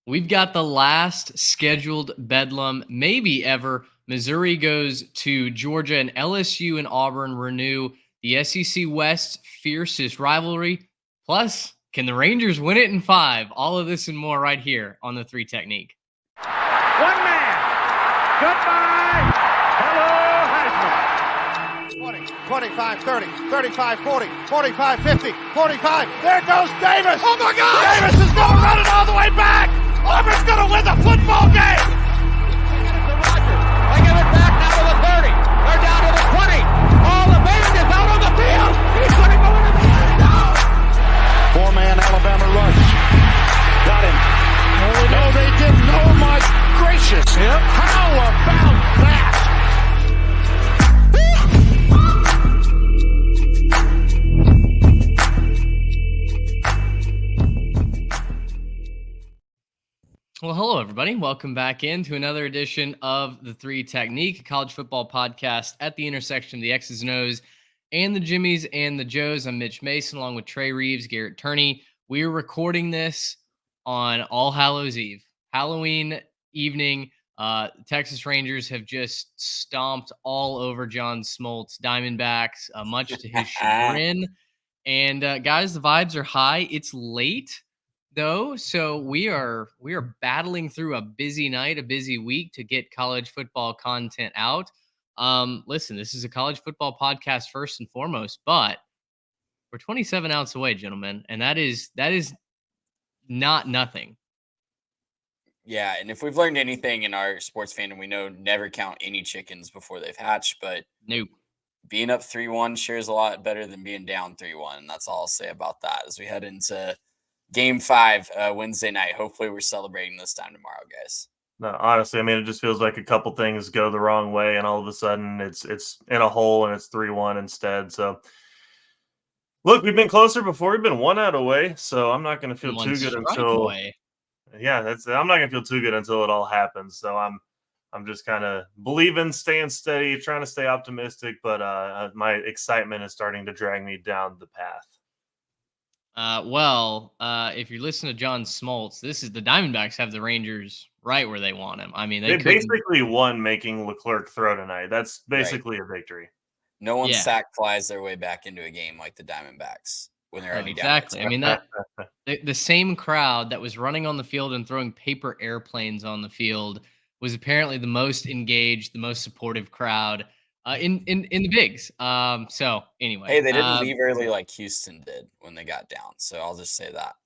We've got the last scheduled Bedlam, maybe ever. Missouri goes to Georgia, and LSU and Auburn renew the SEC West's fiercest rivalry. Plus, can the Rangers win it in 5? All of this and more right here on the 3 Technique. One man. Goodbye. Hello, Heisman. 20, 25, 30, 35, 40, 45, 50, 45. There goes Davis. Oh, my God. Davis is going to run it all the way back. Auburn's going to win the football game. They give it back now to the 30. They're down to the 20. Oh, the band is out on the field. He's going to go into the end zone. 4-man Alabama rush. Got him. No, they didn't. Oh, my gracious. Yep. How about that? Well, hello, everybody. Welcome back into another edition of the 3 Technique, a college football podcast at the intersection of the X's and O's and the Jimmies and the Joes. I'm Mitch Mason, along with Trey Reeves, Garrett Turney. We are recording this on All Hallows Eve, Halloween evening. Texas Rangers have just stomped all over John Smoltz Diamondbacks, much to his chagrin. And guys, the vibes are high. It's late, though, so we are battling through a busy night, a busy week to get college football content out. Listen, this is a college football podcast first and foremost, but we're 27 ounces away, gentlemen, and that is not nothing. Yeah, and if we've learned anything in our sports fandom, we know never count any chickens before they've hatched, but Nope. being up 3-1 sure is a lot better than being down 3-1, and that's all I'll say about that as we head into Game 5 Wednesday night. Hopefully we're celebrating this time tomorrow, guys. No, honestly, I mean, it just feels like a couple things go the wrong way, and all of a sudden it's in a hole and it's 3-1 instead. So, look, we've been closer before. We've been 1 out away, so I'm not going to feel too good until I'm not going to feel too good until it all happens. So I'm just kind of believing, staying steady, trying to stay optimistic, but my excitement is starting to drag me down the path. If you listen to John Smoltz, the Diamondbacks have the Rangers right where they want him. I mean, they basically won making Leclerc throw tonight. That's basically a victory. No one sack flies their way back into a game like the Diamondbacks when they're already down. Exactly. I mean, that the same crowd that was running on the field and throwing paper airplanes on the field was apparently the most engaged, the most supportive crowd in the bigs. So anyway, hey, they didn't leave early like Houston did when they got down. So I'll just say that.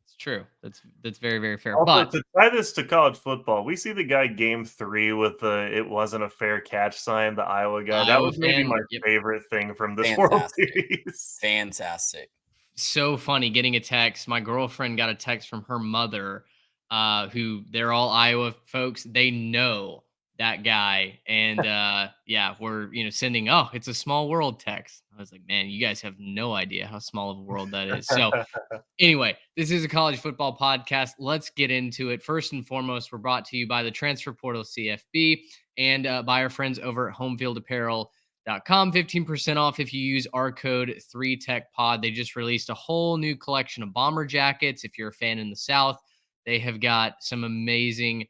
It's true. That's very, very fair. Also, but to tie this to college football, we see the guy Game 3 with the "it wasn't a fair catch" sign, the Iowa guy. That was maybe my favorite thing from this World Series. Fantastic. So funny getting a text. My girlfriend got a text from her mother, who they're all Iowa folks. They know that guy. And we're sending, it's a small world text. I was like, man, you guys have no idea how small of a world that is. So anyway, this is a college football podcast. Let's get into it. First and foremost, we're brought to you by the Transfer Portal CFB and by our friends over at homefieldapparel.com. 15% off if you use our code 3TechPod. They just released a whole new collection of bomber jackets. If you're a fan in the South, they have got some amazing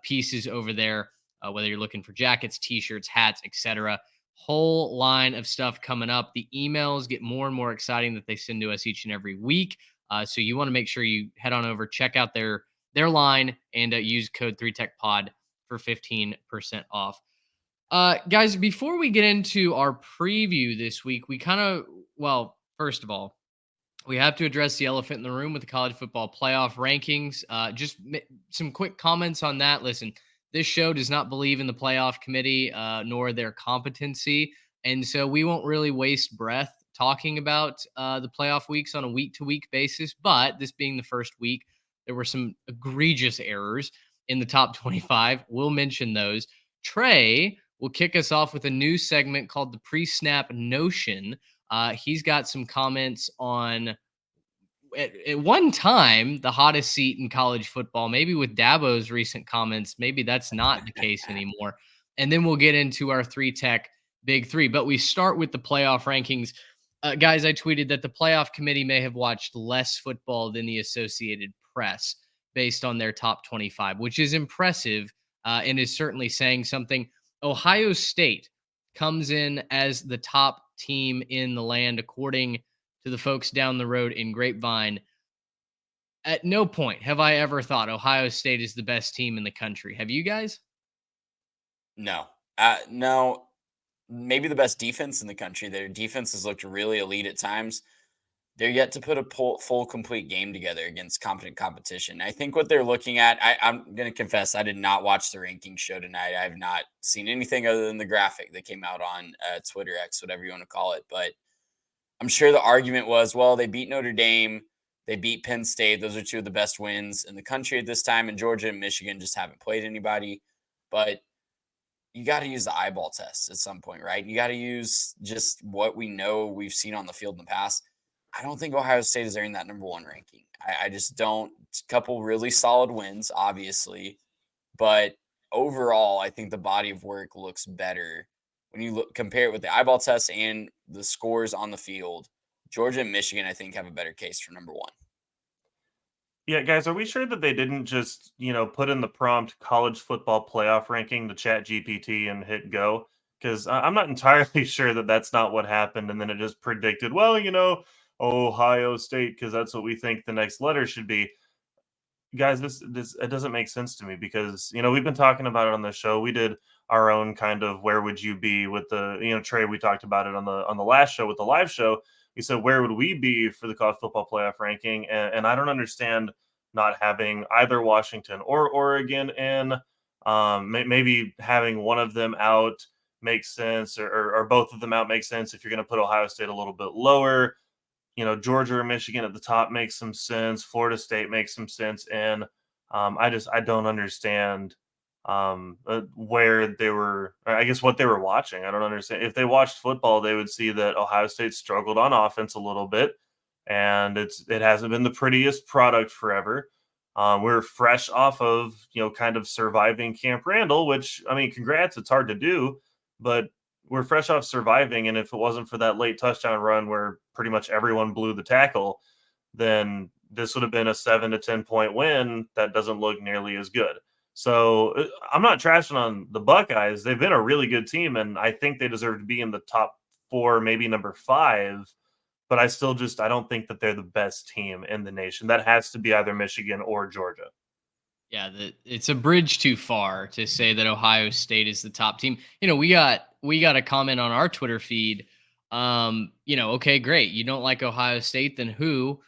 pieces over there. Whether you're looking for jackets, t-shirts, hats, etc. Whole line of stuff coming up. The emails get more and more exciting that they send to us each and every week. So you want to make sure you head on over, check out their line, and use code 3TechPod for 15% off. Guys, before we get into our preview this week, first of all, we have to address the elephant in the room with the college football playoff rankings. Just some quick comments on that. Listen, this show does not believe in the playoff committee nor their competency. And so we won't really waste breath talking about the playoff weeks on a week-to-week basis. But this being the first week, there were some egregious errors in the top 25. We'll mention those. Trey will kick us off with a new segment called the Pre-Snap Notion. He's got some comments on at one time the hottest seat in college football. Maybe with Dabo's recent comments, maybe that's not the case anymore. And then we'll get into our 3-Tech Big 3. But we start with the playoff rankings. Guys, I tweeted that the playoff committee may have watched less football than the Associated Press. based on their top 25, which is impressive and is certainly saying something. Ohio State comes in as the top team in the land, according to the folks down the road in Grapevine. At no point have I ever thought Ohio State is the best team in the country. Have you guys? No. No. Maybe the best defense in the country. Their defense has looked really elite at times. They're yet to put a full complete game together against competent competition. I think what they're looking at, I'm going to confess, I did not watch the ranking show tonight. I have not seen anything other than the graphic that came out on Twitter X, whatever you want to call it. But I'm sure the argument was, well, they beat Notre Dame, they beat Penn State. Those are two of the best wins in the country at this time. And Georgia and Michigan just haven't played anybody. But you got to use the eyeball test at some point, right? You got to use just what we know we've seen on the field in the past. I don't think Ohio State is earning that number one ranking. I just don't. A couple really solid wins, obviously, but overall, I think the body of work looks better when you compare it with the eyeball test and the scores on the field. Georgia and Michigan, I think, have a better case for number one. Yeah, guys, are we sure that they didn't just, put in the prompt college football playoff ranking to Chat GPT and hit go? Because I'm not entirely sure that that's not what happened. And then it just predicted, well, Ohio State, because that's what we think the next letter should be. Guys, this it doesn't make sense to me because we've been talking about it on the show. We did our own kind of where would you be with the Trey. We talked about it on the last show with the live show. We said where would we be for the college football playoff ranking, and I don't understand not having either Washington or Oregon in. Maybe having one of them out makes sense, or both of them out makes sense if you're going to put Ohio State a little bit lower. Georgia or Michigan at the top makes some sense. Florida State makes some sense. And I don't understand where they were, I guess what they were watching. I don't understand. If they watched football, they would see that Ohio State struggled on offense a little bit. And it hasn't been the prettiest product forever. We're fresh off of, kind of surviving Camp Randall, which, I mean, congrats. It's hard to do, but we're fresh off surviving, and if it wasn't for that late touchdown run where pretty much everyone blew the tackle, then this would have been a 7 to 10 point win. That doesn't look nearly as good. So I'm not trashing on the Buckeyes. They've been a really good team, and I think they deserve to be in the top 4, maybe number 5. But I don't think that they're the best team in the nation. That has to be either Michigan or Georgia. Yeah, it's a bridge too far to say that Ohio State is the top team. We got a comment on our Twitter feed. Okay, great. You don't like Ohio State, then who?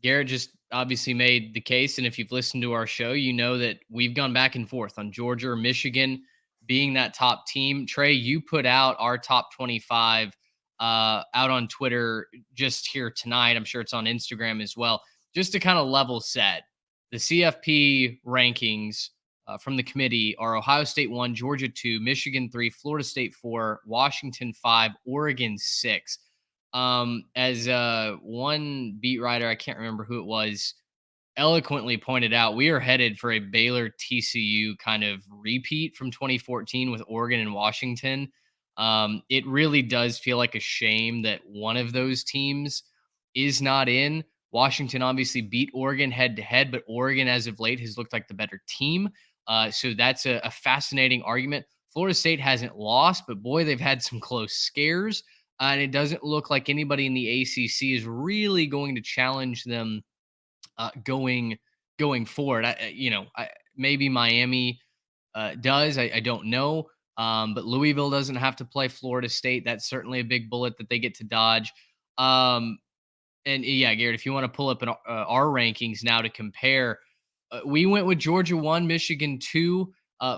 Garrett just obviously made the case, and if you've listened to our show, you know that we've gone back and forth on Georgia or Michigan being that top team. Trey, you put out our top 25 out on Twitter just here tonight. I'm sure it's on Instagram as well, just to kind of level set. The CFP rankings from the committee are Ohio State 1, Georgia 2, Michigan 3, Florida State 4, Washington 5, Oregon 6. As one beat writer, I can't remember who it was, eloquently pointed out, we are headed for a Baylor TCU kind of repeat from 2014 with Oregon and Washington. It really does feel like a shame that one of those teams is not in. Washington obviously beat Oregon head to head, but Oregon as of late has looked like the better team. So that's a fascinating argument. Florida State hasn't lost, but boy, they've had some close scares. And it doesn't look like anybody in the ACC is really going to challenge them going forward. Maybe Miami does. I don't know. But Louisville doesn't have to play Florida State. That's certainly a big bullet that they get to dodge. And yeah, Garrett, if you want to pull up our rankings now to compare, we went with Georgia 1, Michigan 2,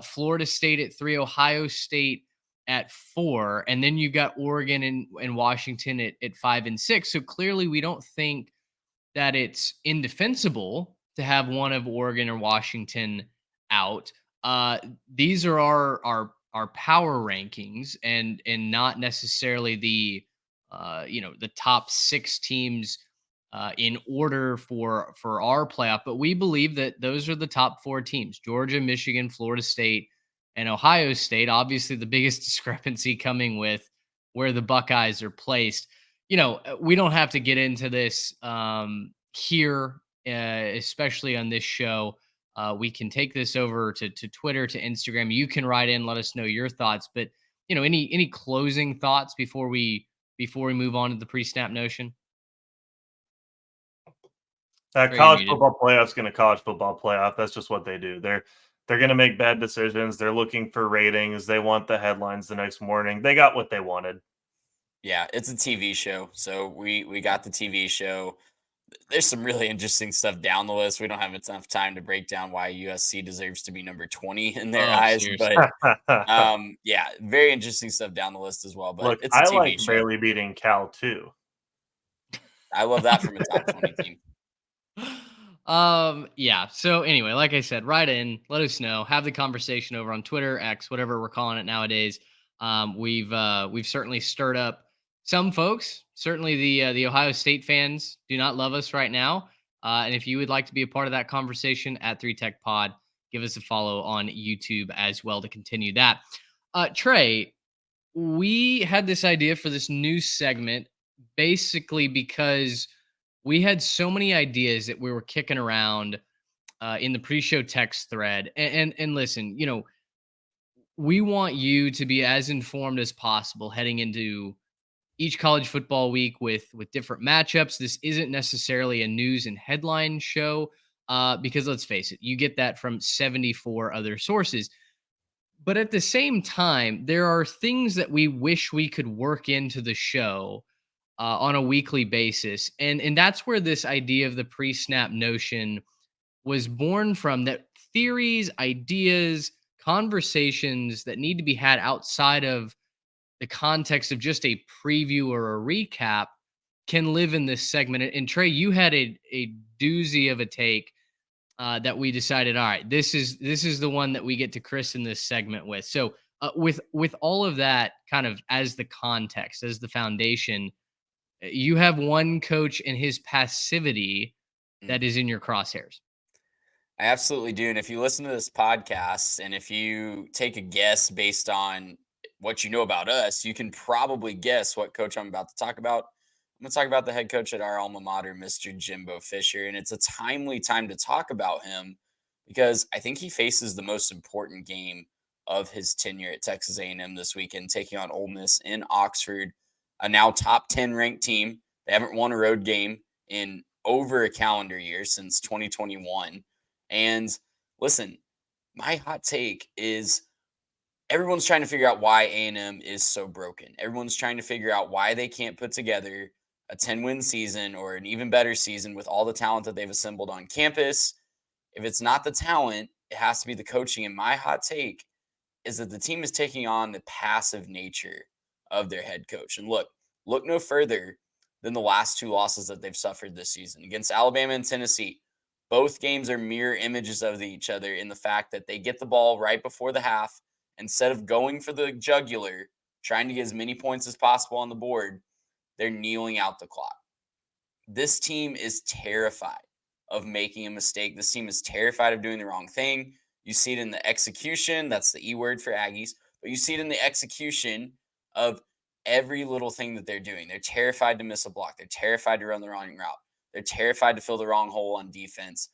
Florida State at 3, Ohio State at 4, and then you've got Oregon and Washington at 5 and 6. So clearly we don't think that it's indefensible to have one of Oregon or Washington out. These are our power rankings and not necessarily the the top 6 teams in order for our playoff, but we believe that those are the top 4 teams: Georgia, Michigan, Florida State, and Ohio State. Obviously, the biggest discrepancy coming with where the Buckeyes are placed. We don't have to get into this here especially on this show. We can take this over to Twitter, to Instagram. You can write in, let us know your thoughts. But any closing thoughts before we move on to the pre-snap notion? Trey, you're College muted. football playoff's going to college football playoff. That's just what they do. They're going to make bad decisions. They're looking for ratings. They want the headlines the next morning. They got what they wanted. Yeah, it's a TV show. So we got the TV show. There's some really interesting stuff down the list. We don't have enough time to break down why USC deserves to be number 20 in their Oh, eyes, seriously. but yeah, very interesting stuff down the list as well. But Look, it's a I TV like show. barely beating Cal too. I love that from a top 20 team. Yeah, so anyway, like I said, write in, let us know, have the conversation over on Twitter, X, whatever we're calling it nowadays. We've certainly stirred up some folks. Certainly the Ohio State fans do not love us right now. And if you would like to be a part of that conversation, at 3Tech Pod, give us a follow on YouTube as well to continue that. Trey, we had this idea for this new segment basically because we had so many ideas that we were kicking around in the pre-show text thread. And listen, we want you to be as informed as possible heading into each college football week with different matchups. This isn't necessarily a news and headline show because let's face it, you get that from 74 other sources. But at the same time, there are things that we wish we could work into the show on a weekly basis, and that's where this idea of the pre-snap notion was born from. That theories, ideas, conversations that need to be had outside of the context of just a preview or a recap can live in this segment. And Trey, you had a doozy of a take that we decided, all right, this is the one that we get to christen this segment with. So with all of that kind of as the context, as the foundation, you have one coach and his passivity that Mm. is in your crosshairs. I absolutely do. And if you listen to this podcast and if you take a guess based on what you know about us, you can probably guess what coach I'm about to talk about. I'm going to talk about the head coach at our alma mater, Mr. Jimbo Fisher. And it's a timely time to talk about him because I think he faces the most important game of his tenure at Texas A&M this weekend, taking on Ole Miss in Oxford, a now top 10 ranked team. They haven't won a road game in over a calendar year since 2021. And listen, my hot take is everyone's trying to figure out why A&M is so broken. Everyone's trying to figure out why they can't put together a 10-win season or an even better season with all the talent that they've assembled on campus. If it's not the talent, it has to be the coaching. And my hot take is that the team is taking on the passive nature of their head coach. And look no further than the last two losses that they've suffered this season against Alabama and Tennessee. Both games are mirror images of each other in the fact that they get the ball right before the half. Instead of going for the jugular, trying to get as many points as possible on the board, they're kneeling out the clock. This team is terrified of making a mistake. This team is terrified of doing the wrong thing. You see it in the execution. That's the E word for Aggies. But you see it in the execution of every little thing that they're doing. They're terrified to miss a block. They're terrified to run the wrong route. They're terrified to fill the wrong hole on defense.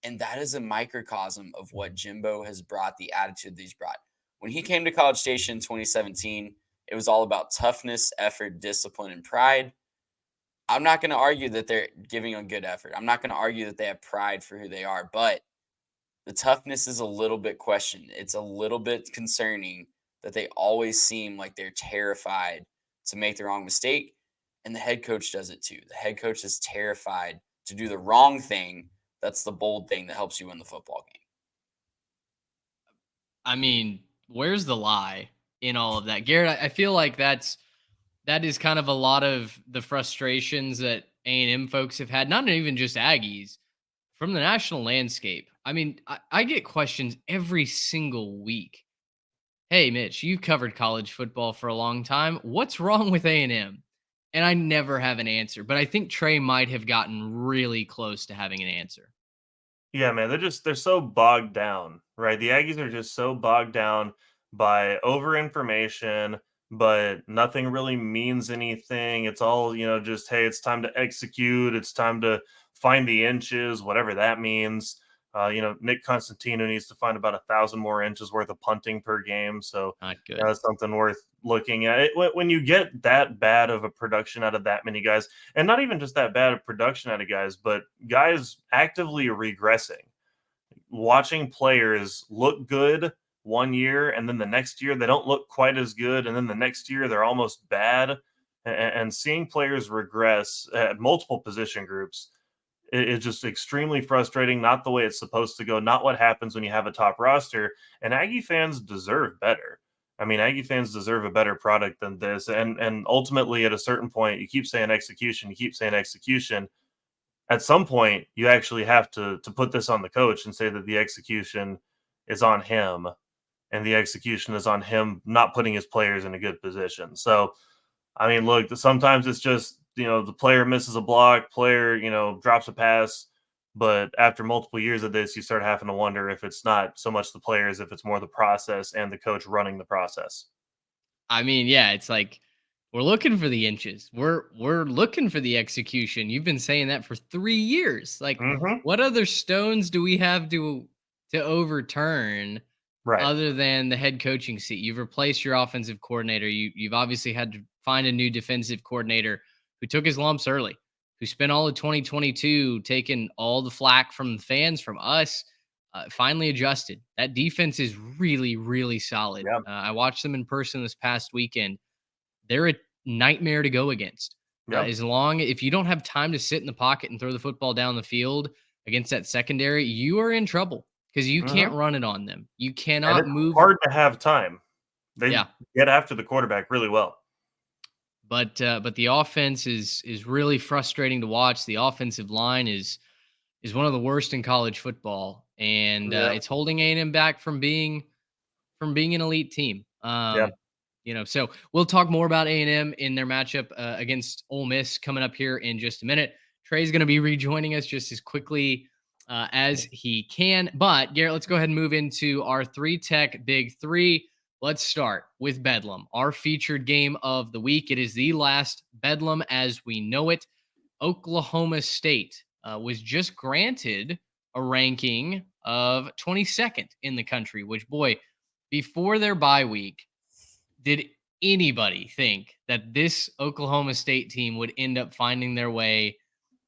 And that is a microcosm of what Jimbo has brought, the attitude that he's brought. When he came to College Station in 2017, it was all about toughness, effort, discipline, and pride. I'm not going to argue that they're giving a good effort. I'm not going to argue that they have pride for who they are, but the toughness is a little bit questioned. It's a little bit concerning that they always seem like they're terrified to make the wrong mistake. And the head coach does it too. The head coach is terrified to do the wrong thing. That's the bold thing that helps you win the football game. I mean, where's the lie in all of that, Garrett? I feel like that is kind of a lot of the frustrations that A&M folks have had, not even just Aggies, from the national landscape. I mean, I get questions every single week. Hey, Mitch, you've covered college football for a long time. What's wrong with A&M? And I never have an answer, but I think Trey might have gotten really close to having an answer. Yeah, man, they're so bogged down, right? The Aggies are just so bogged down by over information, but nothing really means anything. It's all, just hey, it's time to execute, it's time to find the inches, whatever that means. Nick Constantino needs to find about 1,000 more inches worth of punting per game. So Not good. that's something worth looking at. When you get that bad of a production out of that many guys, and not even just that bad of production out of guys, but guys actively regressing, watching players look good one year and then the next year they don't look quite as good, and then the next year they're almost bad, and seeing players regress at multiple position groups is just extremely frustrating. Not the way it's supposed to go, not what happens when you have a top roster. And Aggie fans deserve better. I mean, Aggie fans deserve a better product than this. And ultimately, at a certain point, you keep saying execution, you keep saying execution. At some point, you actually have to put this on the coach and say that the execution is on him, and the execution is on him not putting his players in a good position. So, I mean, look, sometimes it's just, the player misses a block, player, drops a pass. But after multiple years of this, you start having to wonder if it's not so much the players, if it's more the process and the coach running the process. I mean, yeah, it's like we're looking for the inches. We're looking for the execution. You've been saying that for 3 years. Like, Hmm. what other stones do we have to overturn Right. other than the head coaching seat? You've replaced your offensive coordinator. You've obviously had to find a new defensive coordinator who took his lumps early, who spent all of 2022 taking all the flack from the fans, from us, finally adjusted. That defense is really, really solid. Yeah. I watched them in person this past weekend. They're a nightmare to go against. Yeah. As long if you don't have time to sit in the pocket and throw the football down the field against that secondary, you are in trouble because you can't Hmm. run it on them. You And cannot it's move. hard to have time. They Yeah, get after the quarterback really well. but the offense is really frustrating to watch. The offensive line is one of the worst in college football, and Yeah. it's holding A&M back from being an elite team. Yeah. So we'll talk more about A&M in their matchup against Ole Miss coming up here in just a minute. Trey's going to be rejoining us just as quickly as he can. But Garrett, let's go ahead and move into our 3-tech big three. Let's start with Bedlam, our featured game of the week. It is the last Bedlam as we know it. Oklahoma State was just granted a ranking of 22nd in the country, which, boy, before their bye week, did anybody think that this Oklahoma State team would end up finding their way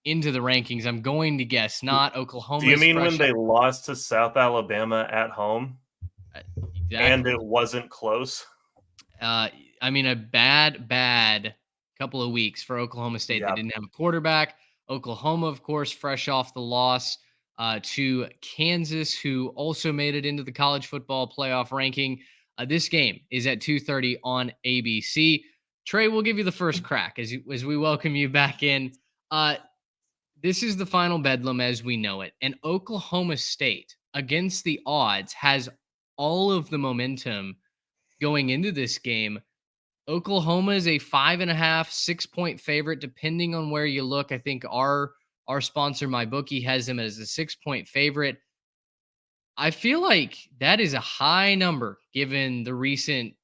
into the rankings? I'm going to guess not. Do you Oklahoma's mean when fresh. they lost to South Alabama at home Uh, and it exactly. wasn't close? Uh, I mean, a bad couple of weeks for Oklahoma State. They Yeah. didn't have a quarterback. Oklahoma, of course, fresh off the loss to Kansas, who also made it into the college football playoff ranking. This game is at 2:30 on ABC. Trey, we'll give you the first crack as we welcome you back in. Uh, this is the final Bedlam as we know it, and Oklahoma State, against the odds, has all of the momentum going into this game. Oklahoma is a 5.5, 6-point favorite, depending on where you look. I think our sponsor, my bookie, has them as a 6-point favorite. I feel like that is a high number given the recent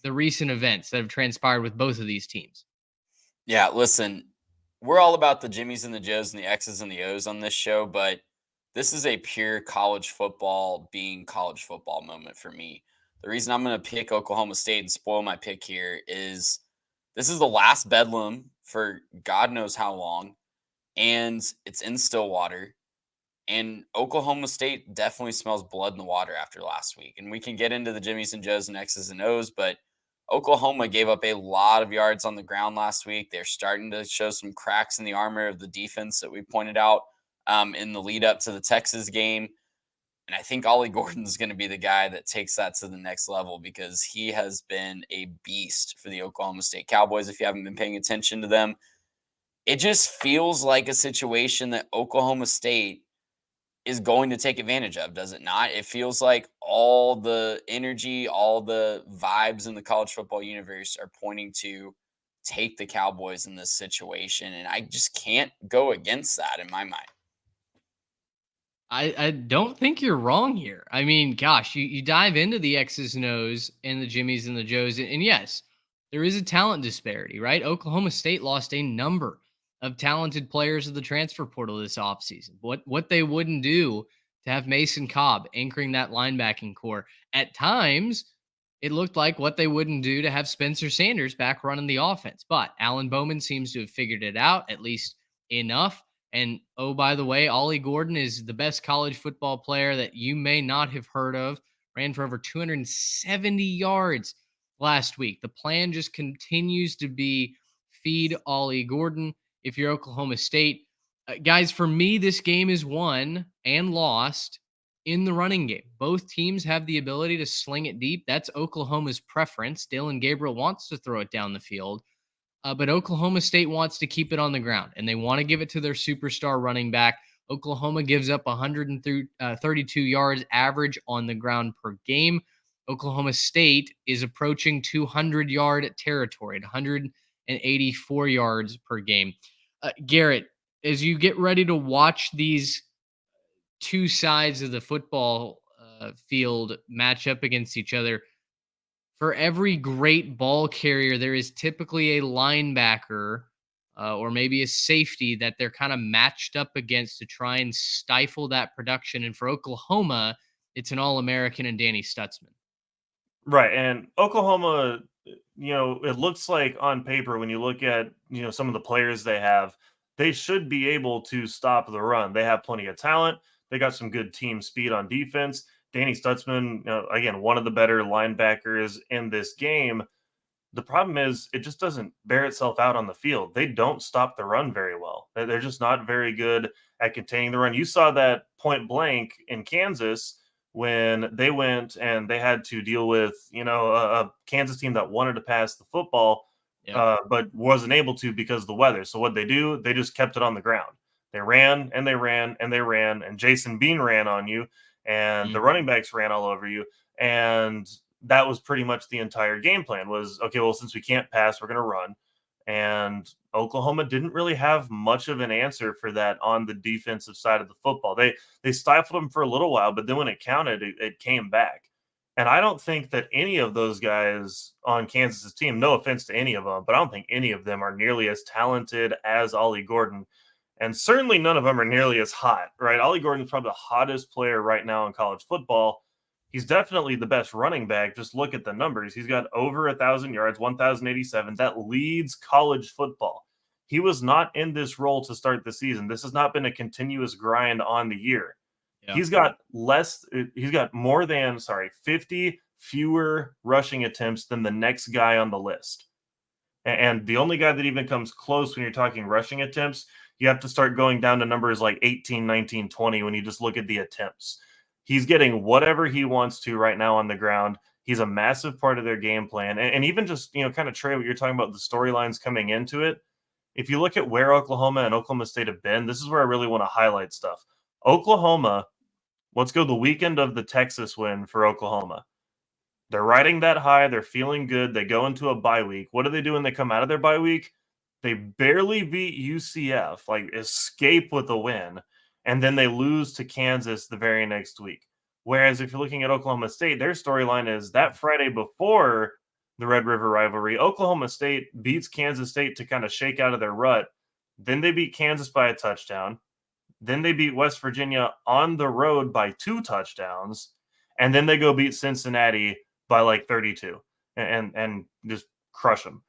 events that have transpired with both of these teams. Yeah, listen, we're all about the Jimmies and the Joes and the X's and the O's on this show, but this is a pure college football being college football moment for me. The reason I'm going to pick Oklahoma State and spoil my pick here is this is the last Bedlam for God knows how long, and it's in Stillwater. And Oklahoma State definitely smells blood in the water after last week. And we can get into the Jimmies and Joes and X's and O's, but Oklahoma gave up a lot of yards on the ground last week. They're starting to show some cracks in the armor of the defense that we pointed out in the lead up to the Texas game. And I think Ollie Gordon's going to be the guy that takes that to the next level because he has been a beast for the Oklahoma State Cowboys. If you haven't been paying attention to them, it just feels like a situation that Oklahoma State is going to take advantage of, does it not? It feels like all the energy, all the vibes in the college football universe are pointing to take the Cowboys in this situation. And I just can't go against that in my mind. I don't think you're wrong here. I mean, gosh, you dive into the X's and O's and the Jimmies and the Joes, and yes, there is a talent disparity, right? Oklahoma State lost a number of talented players of the transfer portal this offseason. What they wouldn't do to have Mason Cobb anchoring that linebacking core. At times, it looked like what they wouldn't do to have Spencer Sanders back running the offense. But Alan Bowman seems to have figured it out, at least enough. And oh, by the way, Ollie Gordon is the best college football player that you may not have heard of. Ran for over 270 yards last week. The plan just continues to be feed Ollie Gordon. If you're Oklahoma State, guys, for me, this game is won and lost in the running game. Both teams have the ability to sling it deep. That's Oklahoma's preference. Dillon Gabriel wants to throw it down the field, but Oklahoma State wants to keep it on the ground, and they want to give it to their superstar running back. Oklahoma gives up 132 yards average on the ground per game. Oklahoma State is approaching 200-yard territory at 184 yards per game. Garrett, as you get ready to watch these two sides of the football field match up against each other, for every great ball carrier, there is typically a linebacker or maybe a safety that they're kind of matched up against to try and stifle that production. And for Oklahoma, it's an All-American and Danny Stutzman. Right. And Oklahoma, it looks like on paper, when you look at, some of the players they have, they should be able to stop the run. They have plenty of talent. They got some good team speed on defense. Danny Stutzman, again, one of the better linebackers in this game. The problem is it just doesn't bear itself out on the field. They don't stop the run very well. They're just not very good at containing the run. You saw that point blank in Kansas when they went and they had to deal with, a Kansas team that wanted to pass the football, but wasn't able to because of the weather. So what they do, they just kept it on the ground. They ran and they ran and they ran, and Jason Bean ran on you, and the running backs ran all over you. And that was pretty much the entire game plan was, okay, well, since we can't pass, we're going to run. And Oklahoma didn't really have much of an answer for that on the defensive side of the football. They stifled them for a little while, but then when it counted, it came back. And I don't think that any of those guys on Kansas's team, no offense to any of them, but I don't think any of them are nearly as talented as Ollie Gordon. And certainly none of them are nearly as hot, right? Ollie Gordon's probably the hottest player right now in college football. He's definitely the best running back. Just look at the numbers. He's got over 1,000 yards, 1,087. That leads college football. He was not in this role to start the season. This has not been a continuous grind on the year. Yeah. He's got more than 50 fewer rushing attempts than the next guy on the list. And the only guy that even comes close when you're talking rushing attempts, you have to start going down to numbers like 18, 19, 20 when you just look at the attempts. He's getting whatever he wants to right now on the ground. He's a massive part of their game plan. And even just, kind of Trey, what you're talking about, the storylines coming into it. If you look at where Oklahoma and Oklahoma State have been, this is where I really want to highlight stuff. Oklahoma, let's go the weekend of the Texas win for Oklahoma. They're riding that high. They're feeling good. They go into a bye week. What do they do when they come out of their bye week? They barely beat UCF, like escape with a win. And then they lose to Kansas the very next week. Whereas if you're looking at Oklahoma State, their storyline is that Friday before the Red River rivalry, Oklahoma State beats Kansas State to kind of shake out of their rut. Then they beat Kansas by a touchdown. Then they beat West Virginia on the road by 2 touchdowns. And then they go beat Cincinnati by like 32 and just crush them.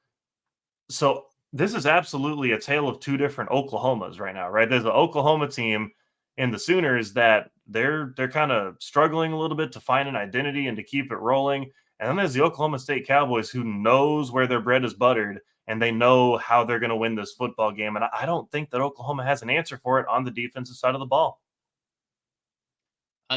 So this is absolutely a tale of two different Oklahomas right now, right? There's an Oklahoma team and the Sooners that they're kind of struggling a little bit to find an identity and to keep it rolling. And then there's the Oklahoma State Cowboys who knows where their bread is buttered and they know how they're going to win this football game. And I don't think that Oklahoma has an answer for it on the defensive side of the ball.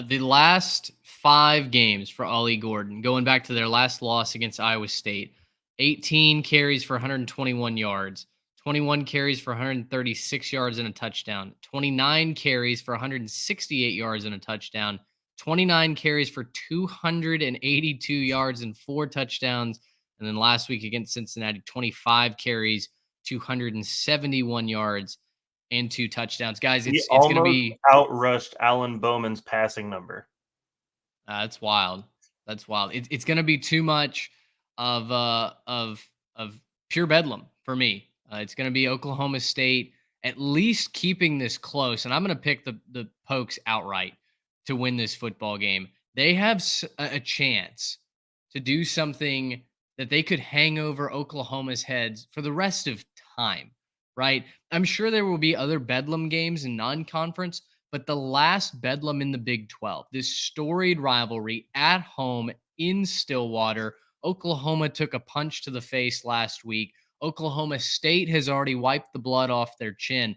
The last 5 games for Ollie Gordon, going back to their last loss against Iowa State, 18 carries for 121 yards. 21 carries for 136 yards and a touchdown, 29 carries for 168 yards and a touchdown, 29 carries for 282 yards and 4 touchdowns. And then last week against Cincinnati, 25 carries, 271 yards and 2 touchdowns. Guys, it's going to be outrushed Alan Bowman's passing number. That's wild. That's wild. It's going to be too much of pure bedlam for me. It's going to be Oklahoma State at least keeping this close. And I'm going to pick the Pokes outright to win this football game. They have a chance to do something that they could hang over Oklahoma's heads for the rest of time, right? I'm sure there will be other Bedlam games in non-conference, but the last Bedlam in the Big 12, this storied rivalry at home in Stillwater, Oklahoma took a punch to the face last week. Oklahoma State has already wiped the blood off their chin.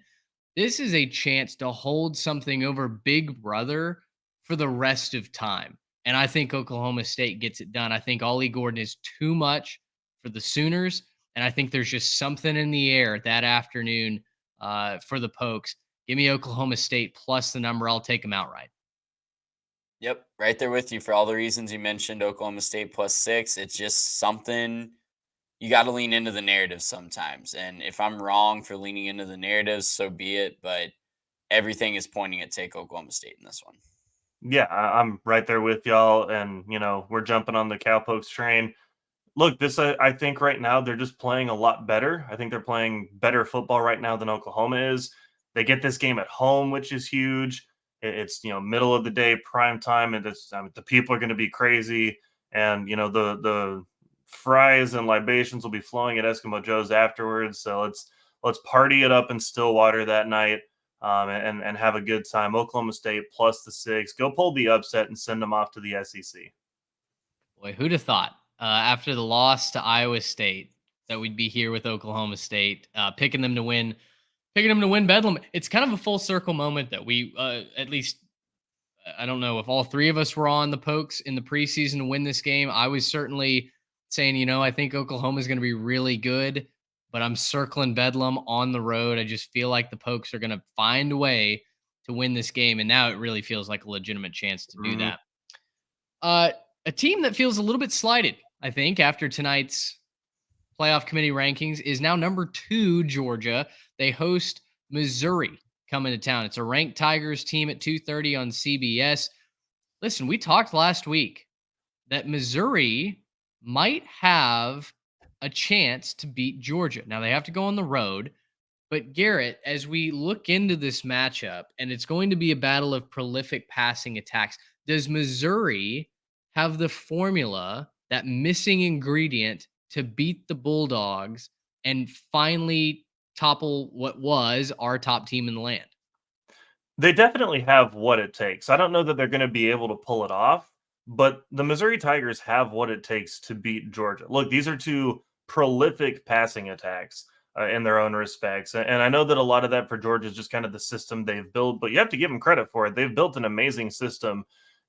This is a chance to hold something over Big Brother for the rest of time. And I think Oklahoma State gets it done. I think Ollie Gordon is too much for the Sooners. And I think there's just something in the air that afternoon for the Pokes. Give me Oklahoma State plus the number. I'll take them outright. Yep, right there with you for all the reasons you mentioned. Oklahoma State +6. It's just something you got to lean into the narrative sometimes. And if I'm wrong for leaning into the narratives, so be it. But everything is pointing at take Oklahoma State in this one. Yeah, I'm right there with y'all, and we're jumping on the Cowpokes train. Look, this I think right now they're just playing a lot better. I think they're playing better football right now than Oklahoma is. They get this game at home, which is huge. It's middle of the day, prime time, and the people are going to be crazy, and the fries and libations will be flowing at Eskimo Joe's afterwards. So let's party it up in Stillwater that night. And have a good time. Oklahoma State plus the 6. Go pull the upset and send them off to the SEC. Boy, who'd have thought after the loss to Iowa State that we'd be here with Oklahoma State, picking them to win Bedlam. It's kind of a full circle moment that we, at least, I don't know if all three of us were on the Pokes in the preseason to win this game. I was certainly saying, I think Oklahoma is going to be really good, but I'm circling Bedlam on the road. I just feel like the Pokes are going to find a way to win this game. And now it really feels like a legitimate chance to do that. A team that feels a little bit slighted, I think, after tonight's playoff committee rankings is now number 2, Georgia. They host Missouri coming to town. It's a ranked Tigers team at 2:30 on CBS. Listen, we talked last week that Missouri might have a chance to beat Georgia. Now they have to go on the road, but Garrett, as we look into this matchup, and it's going to be a battle of prolific passing attacks, does Missouri have the formula, that missing ingredient to beat the Bulldogs and finally topple what was our top team in the land? They definitely have what it takes. I don't know that they're going to be able to pull it off, but the Missouri Tigers have what it takes to beat Georgia. Look, these are two prolific passing attacks in their own respects. And I know that a lot of that for Georgia is just kind of the system they've built, but you have to give them credit for it. They've built an amazing system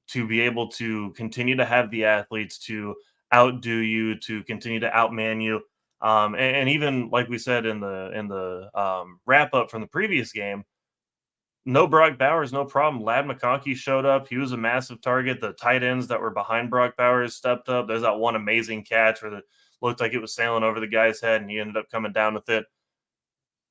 to be able to continue to have the athletes to outdo you, to continue to outman you. And even like we said in the wrap up from the previous game, no Brock Bowers, no problem. Lad McConkey showed up. He was a massive target. The tight ends that were behind Brock Bowers stepped up. There's that one amazing catch where it looked like it was sailing over the guy's head, and he ended up coming down with it.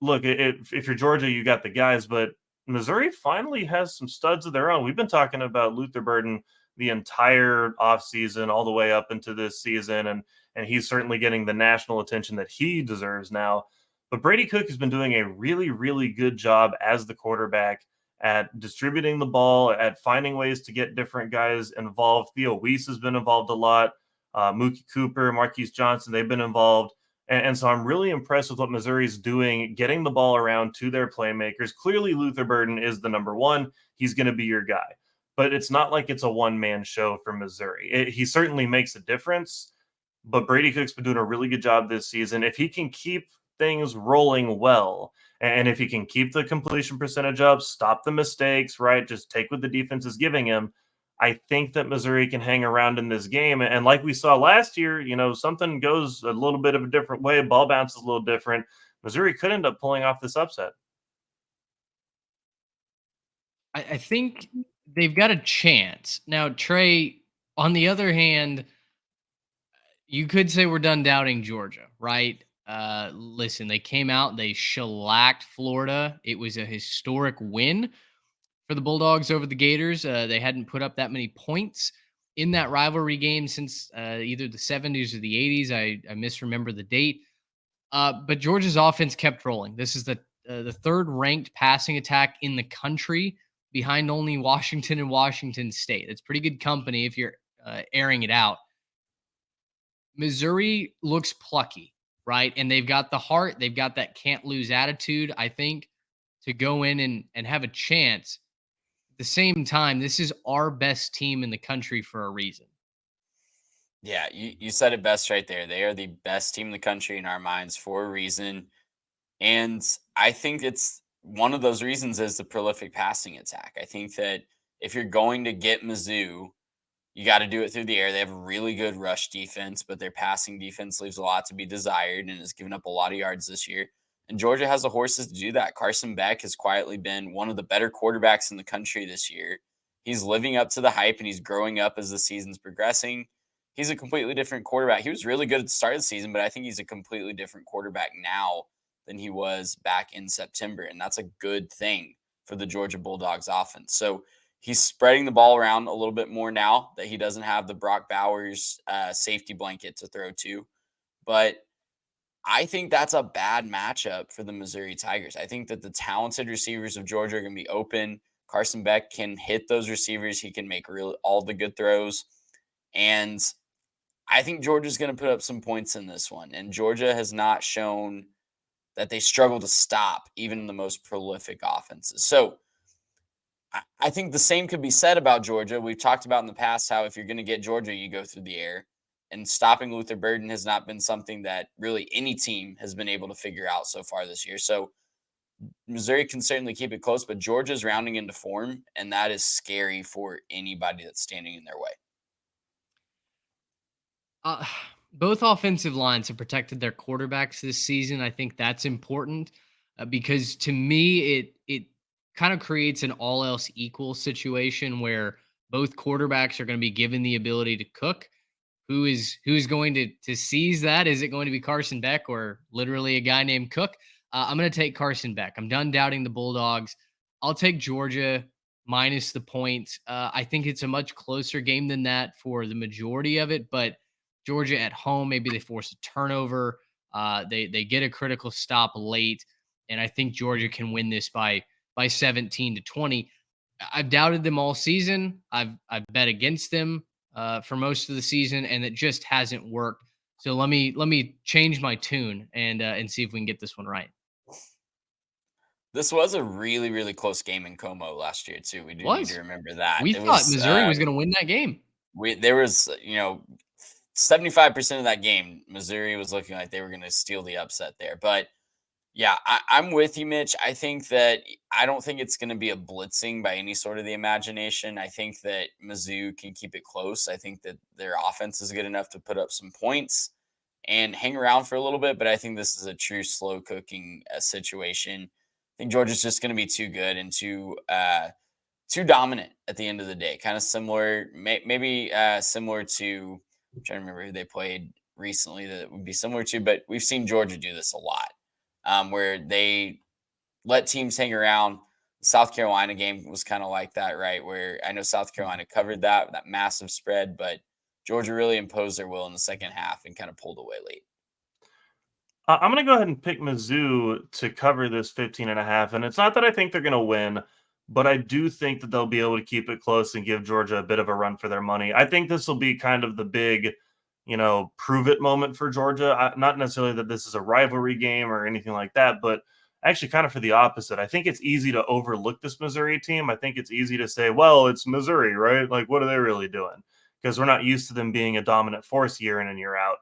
Look, if you're Georgia, you got the guys, but Missouri finally has some studs of their own. We've been talking about Luther Burden the entire offseason, all the way up into this season, and he's certainly getting the national attention that he deserves now. But Brady Cook has been doing a really, really good job as the quarterback at distributing the ball, at finding ways to get different guys involved. Theo Weiss has been involved a lot. Mookie Cooper, Marquise Johnson, they've been involved. And so I'm really impressed with what Missouri's doing, getting the ball around to their playmakers. Clearly, Luther Burden is the number one. He's going to be your guy. But it's not like it's a one-man show for Missouri. He certainly makes a difference, but Brady Cook's been doing a really good job this season. If he can keep things rolling well, and if he can keep the completion percentage up, stop the mistakes, right, just take what the defense is giving him, I think that Missouri can hang around in this game. And like we saw last year, something goes a little bit of a different way, ball bounces a little different. Missouri could end up pulling off this upset. I think they've got a chance. Now, Trey, on the other hand, you could say we're done doubting Georgia, right? Listen, they came out, they shellacked Florida. It was a historic win for the Bulldogs over the Gators. They hadn't put up that many points in that rivalry game since either the 70s or the 80s. I misremember the date. But Georgia's offense kept rolling. This is the the third ranked passing attack in the country, behind only Washington and Washington State. That's pretty good company if you're airing it out. Missouri looks plucky, right? And they've got the heart, they've got that can't lose attitude, I think, to go in and have a chance. At the same time, this is our best team in the country for a reason. Yeah, you said it best right there. They are the best team in the country in our minds for a reason. And I think it's one of those reasons is the prolific passing attack. I think that if you're going to get Mizzou, you got to do it through the air. They have a really good rush defense, but their passing defense leaves a lot to be desired and has given up a lot of yards this year. And Georgia has the horses to do that. Carson Beck has quietly been one of the better quarterbacks in the country this year. He's living up to the hype and he's growing up as the season's progressing. He's a completely different quarterback. He was really good at the start of the season, but I think he's a completely different quarterback now than he was back in September. And that's a good thing for the Georgia Bulldogs offense. So he's spreading the ball around a little bit more now that he doesn't have the Brock Bowers safety blanket to throw to. But I think that's a bad matchup for the Missouri Tigers. I think that the talented receivers of Georgia are going to be open. Carson Beck can hit those receivers. He can make all the good throws. And I think Georgia's going to put up some points in this one. And Georgia has not shown that they struggle to stop even in the most prolific offenses. So I think the same could be said about Georgia. We've talked about in the past how if you're going to get Georgia, you go through the air. And stopping Luther Burden has not been something that really any team has been able to figure out so far this year. So Missouri can certainly keep it close, but Georgia's rounding into form, and that is scary for anybody that's standing in their way. Uh, both offensive lines have protected their quarterbacks this season. I think that's important because to me, it kind of creates an all else equal situation where both quarterbacks are going to be given the ability to cook. Who's going to seize that? Is it going to be Carson Beck or literally a guy named Cook? I'm going to take Carson Beck. I'm done doubting the Bulldogs. I'll take Georgia minus the points. I think it's a much closer game than that for the majority of it, but Georgia at home, maybe they force a turnover. They get a critical stop late, and I think Georgia can win this by 17-20. I've doubted them all season. I've bet against them for most of the season, and it just hasn't worked. So let me change my tune and see if we can get this one right. This was a really, really close game in Como last year too. We do need to remember that. We thought Missouri was going to win that game. There was 75% of that game, Missouri was looking like they were going to steal the upset there. But yeah, I'm with you, Mitch. I don't think it's going to be a blitzing by any sort of the imagination. I think that Mizzou can keep it close. I think that their offense is good enough to put up some points and hang around for a little bit. But I think this is a true slow cooking situation. I think Georgia's just going to be too good and too dominant at the end of the day. Kind of similar, maybe similar to, I'm trying to remember who they played recently that would be similar to, but we've seen Georgia do this a lot, where they let teams hang around. The South Carolina game was kind of like that, right? Where I know South Carolina covered that massive spread, but Georgia really imposed their will in the second half and kind of pulled away late. I'm going to go ahead and pick Mizzou to cover this 15.5. And it's not that I think they're going to win, but I do think that they'll be able to keep it close and give Georgia a bit of a run for their money. I think this will be kind of the big, prove it moment for Georgia. Not necessarily that this is a rivalry game or anything like that, but actually kind of for the opposite. I think it's easy to overlook this Missouri team. I think it's easy to say, well, it's Missouri, right? Like, what are they really doing? Because we're not used to them being a dominant force year in and year out.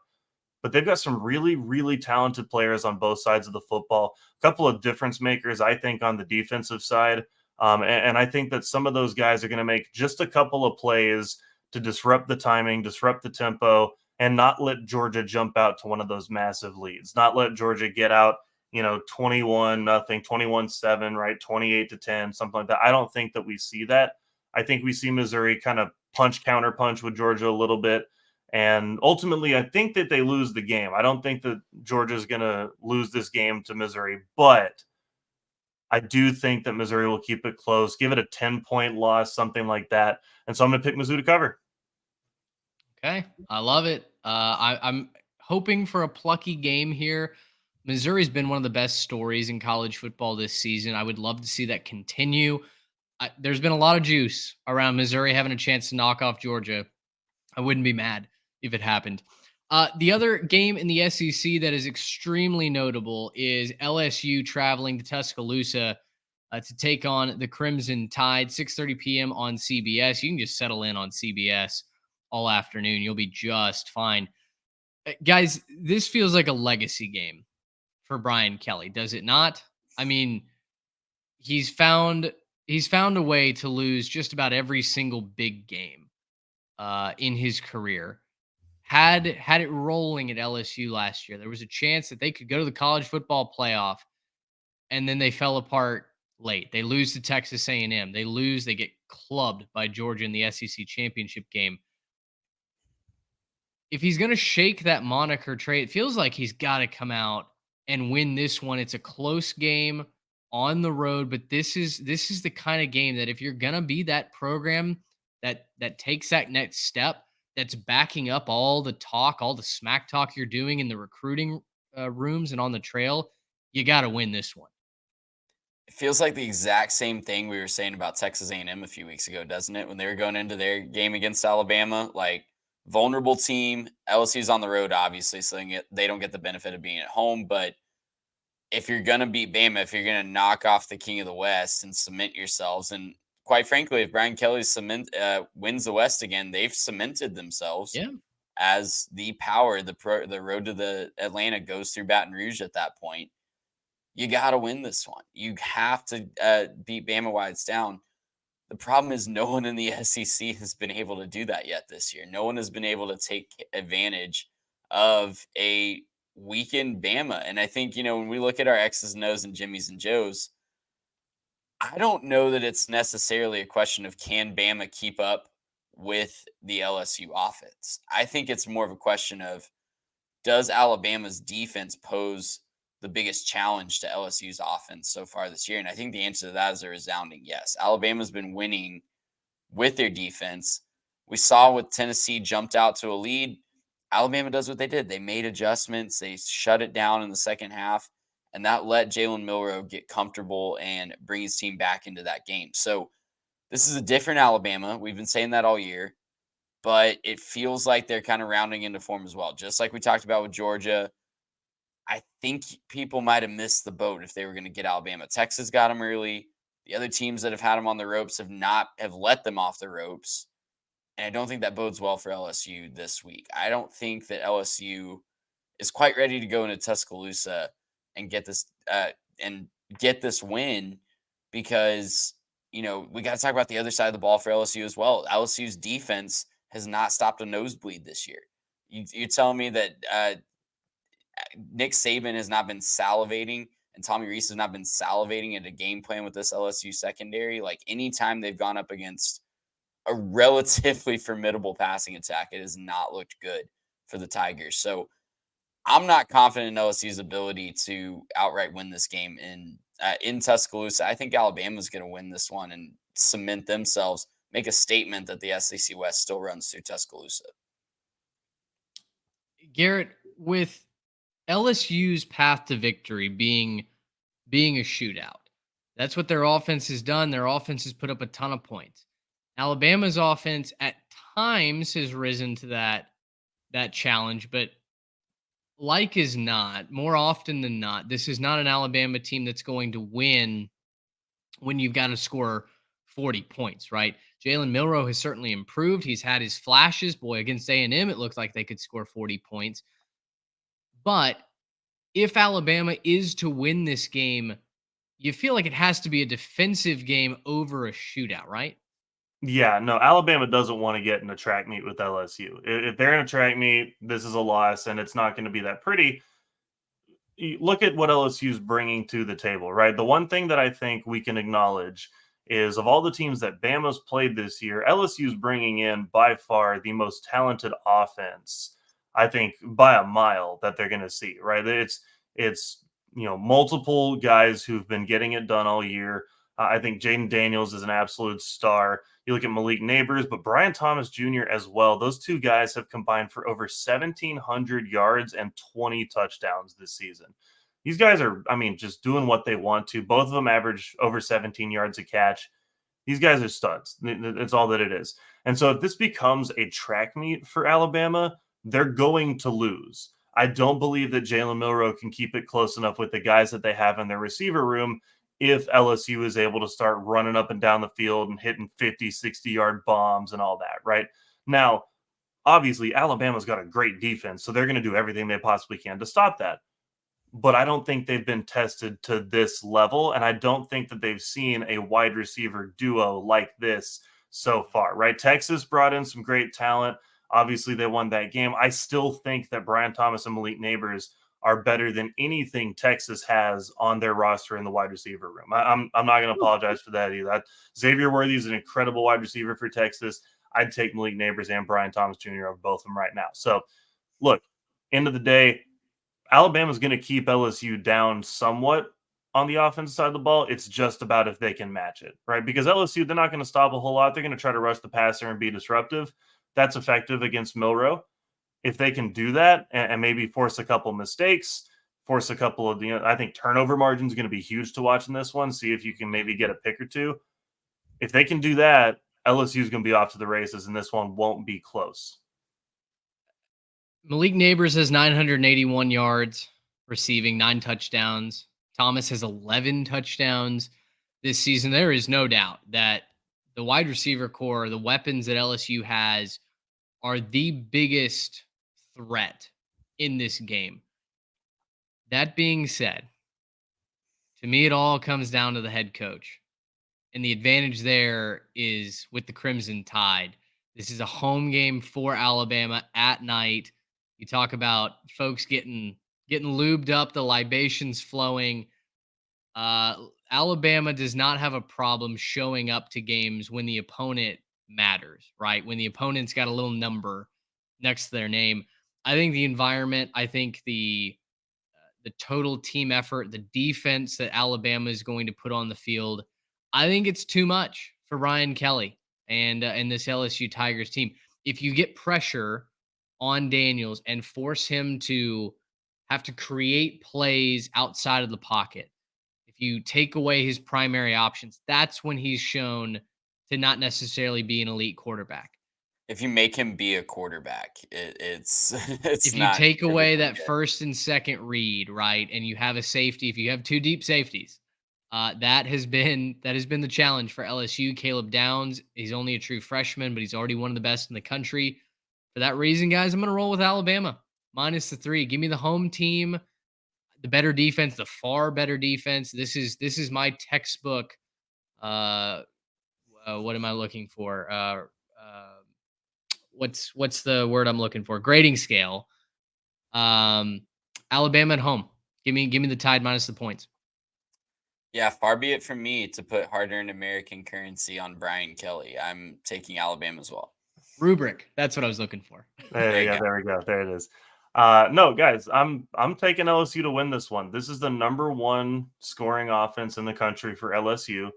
But they've got some really, really talented players on both sides of the football. A couple of difference makers, I think, on the defensive side. And I think that some of those guys are going to make just a couple of plays to disrupt the timing, disrupt the tempo, and not let Georgia jump out to one of those massive leads. Not let Georgia get out, 21-0, 21-7, right? 28-10, something like that. I don't think that we see that. I think we see Missouri kind of counter punch with Georgia a little bit. And ultimately, I think that they lose the game. I don't think that Georgia's going to lose this game to Missouri, but I do think that Missouri will keep it close, give it a 10-point loss, something like that. And so I'm going to pick Mizzou to cover. Okay, I love it. I'm hoping for a plucky game here. Missouri's been one of the best stories in college football this season. I would love to see that continue. There's been a lot of juice around Missouri having a chance to knock off Georgia. I wouldn't be mad if it happened. The other game in the SEC that is extremely notable is LSU traveling to Tuscaloosa to take on the Crimson Tide, 6:30 p.m. on CBS. You can just settle in on CBS all afternoon. You'll be just fine. Guys, this feels like a legacy game for Brian Kelly, does it not? I mean, he's found he's found a way to lose just about every single big game in his career. Had it rolling at LSU last year, there was a chance that they could go to the college football playoff, and then they fell apart late. They lose to Texas A&M. They lose. They get clubbed by Georgia in the SEC championship game. If he's going to shake that moniker trade, it feels like he's got to come out and win this one. It's a close game on the road, but this is the kind of game that if you're going to be that program that takes that next step, that's backing up all the talk, all the smack talk you're doing in the recruiting rooms and on the trail, you got to win this one. It feels like the exact same thing we were saying about Texas A&M a few weeks ago, doesn't it? When they were going into their game against Alabama, like vulnerable team. LSU's on the road, obviously, so they don't get the benefit of being at home. But if you're gonna beat Bama, if you're gonna knock off the King of the West and cement yourselves, and quite frankly, if Brian Kelly wins the West again, they've cemented themselves Yeah. as the power. The road to the Atlanta goes through Baton Rouge at that point. You got to win this one. You have to beat Bama while it's down. The problem is no one in the SEC has been able to do that yet this year. No one has been able to take advantage of a weakened Bama. And I think, when we look at our X's and O's and Jimmys and Joes, I don't know that it's necessarily a question of can Bama keep up with the LSU offense. I think it's more of a question of does Alabama's defense pose the biggest challenge to LSU's offense so far this year? And I think the answer to that is a resounding yes. Alabama's been winning with their defense. We saw with Tennessee jumped out to a lead. Alabama does what they did. They made adjustments. They shut it down in the second half, and that let Jalen Milroe get comfortable and bring his team back into that game. So this is a different Alabama. We've been saying that all year, but it feels like they're kind of rounding into form as well. Just like we talked about with Georgia, I think people might have missed the boat if they were going to get Alabama. Texas got them early. The other teams that have had them on the ropes have let them off the ropes. And I don't think that bodes well for LSU this week. I don't think that LSU is quite ready to go into Tuscaloosa and get this win because, we got to talk about the other side of the ball for LSU as well. LSU's defense has not stopped a nosebleed this year. You're telling me that Nick Saban has not been salivating and Tommy Rees has not been salivating at a game plan with this LSU secondary? Like anytime they've gone up against a relatively formidable passing attack, it has not looked good for the Tigers. So I'm not confident in LSU's ability to outright win this game in Tuscaloosa. I think Alabama's going to win this one and cement themselves, make a statement that the SEC West still runs through Tuscaloosa. Garrett, with LSU's path to victory being a shootout, that's what their offense has done. Their offense has put up a ton of points. Alabama's offense at times has risen to that challenge, but like is not, more often than not, this is not an Alabama team that's going to win when you've got to score 40 points, right? Jalen Milroe has certainly improved. He's had his flashes. Boy, against A&M, it looked like they could score 40 points. But if Alabama is to win this game, you feel like it has to be a defensive game over a shootout, right? Yeah, no, Alabama doesn't want to get in a track meet with LSU. If they're in a track meet, this is a loss, and it's not going to be that pretty. You look at what LSU's bringing to the table, right? The one thing that I think we can acknowledge is of all the teams that Bama's played this year, LSU's bringing in by far the most talented offense, I think, by a mile that they're going to see, right? It's multiple guys who've been getting it done all year. I think Jaden Daniels is an absolute star. You look at Malik Neighbors, but Brian Thomas Jr. as well. Those two guys have combined for over 1,700 yards and 20 touchdowns this season. These guys are, I mean, just doing what they want to. Both of them average over 17 yards a catch. These guys are studs. It's all that it is. And so if this becomes a track meet for Alabama, they're going to lose. I don't believe that Jalen Milroe can keep it close enough with the guys that they have in their receiver room if LSU is able to start running up and down the field and hitting 50, 60-yard bombs and all that, right? Now, obviously, Alabama's got a great defense, so they're going to do everything they possibly can to stop that. But I don't think they've been tested to this level, and I don't think that they've seen a wide receiver duo like this so far, right? Texas brought in some great talent. Obviously, they won that game. I still think that Brian Thomas and Malik Neighbors are better than anything Texas has on their roster in the wide receiver room. I'm not going to apologize for that either. Xavier Worthy is an incredible wide receiver for Texas. I'd take Malik Neighbors and Brian Thomas Jr. over both of them right now. So, look, end of the day, Alabama's going to keep LSU down somewhat on the offensive side of the ball. It's just about if they can match it, right? Because LSU, they're not going to stop a whole lot. They're going to try to rush the passer and be disruptive. That's effective against Milroe. If they can do that and maybe force a couple mistakes, force a couple of, I think turnover margin is going to be huge to watch in this one. See if you can maybe get a pick or two. If they can do that, LSU is going to be off to the races, and this one won't be close. Malik Neighbors has 981 yards receiving, 9 touchdowns. Thomas has 11 touchdowns this season. There is no doubt that the wide receiver core, the weapons that LSU has, are the biggest threat in this game. That being said, to me, it all comes down to the head coach. And the advantage there is with the Crimson Tide. This is a home game for Alabama at night. You talk about folks getting lubed up, the libations flowing. Alabama does not have a problem showing up to games when the opponent matters, right? When the opponent's got a little number next to their name. I think the environment, I think the total team effort, the defense that Alabama is going to put on the field, I think it's too much for Ryan Kelly and this LSU Tigers team. If you get pressure on Daniels and force him to have to create plays outside of the pocket, if you take away his primary options, that's when he's shown to not necessarily be an elite quarterback. If you make him be a quarterback, it's it's If you not take away typically that good. first and second read, right, and you have a safety, if you have 2 deep safeties, that has been the challenge for LSU. Caleb Downs, he's only a true freshman, but he's already one of the best in the country. For that reason, guys, I'm going to roll with Alabama minus the 3. Give me the home team, the better defense, the far better defense. This is my textbook. What am I looking for? What's the word I'm looking for? Grading scale. Alabama at home. Give me the Tide minus the points. Yeah, far be it from me to put hard-earned American currency on Brian Kelly. I'm taking Alabama as well. Rubric. That's what I was looking for. There you go. go. There we go. There it is. No, guys, I'm taking LSU to win this one. This is the number 1 scoring offense in the country for LSU.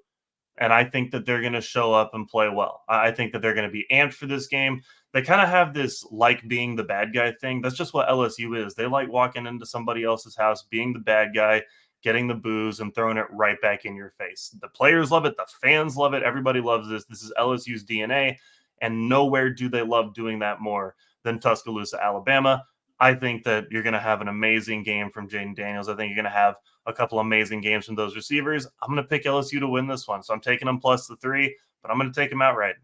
And I think that they're going to show up and play well. I think that they're going to be amped for this game. They kind of have this like being the bad guy thing. That's just what LSU is. They like walking into somebody else's house, being the bad guy, getting the booze, and throwing it right back in your face. The players love it. The fans love it. Everybody loves this. This is LSU's DNA. And nowhere do they love doing that more than Tuscaloosa, Alabama. I think that you're going to have an amazing game from Jaden Daniels. I think you're going to have a couple amazing games from those receivers. I'm going to pick LSU to win this one. So I'm taking them plus the 3, but I'm going to take them outright.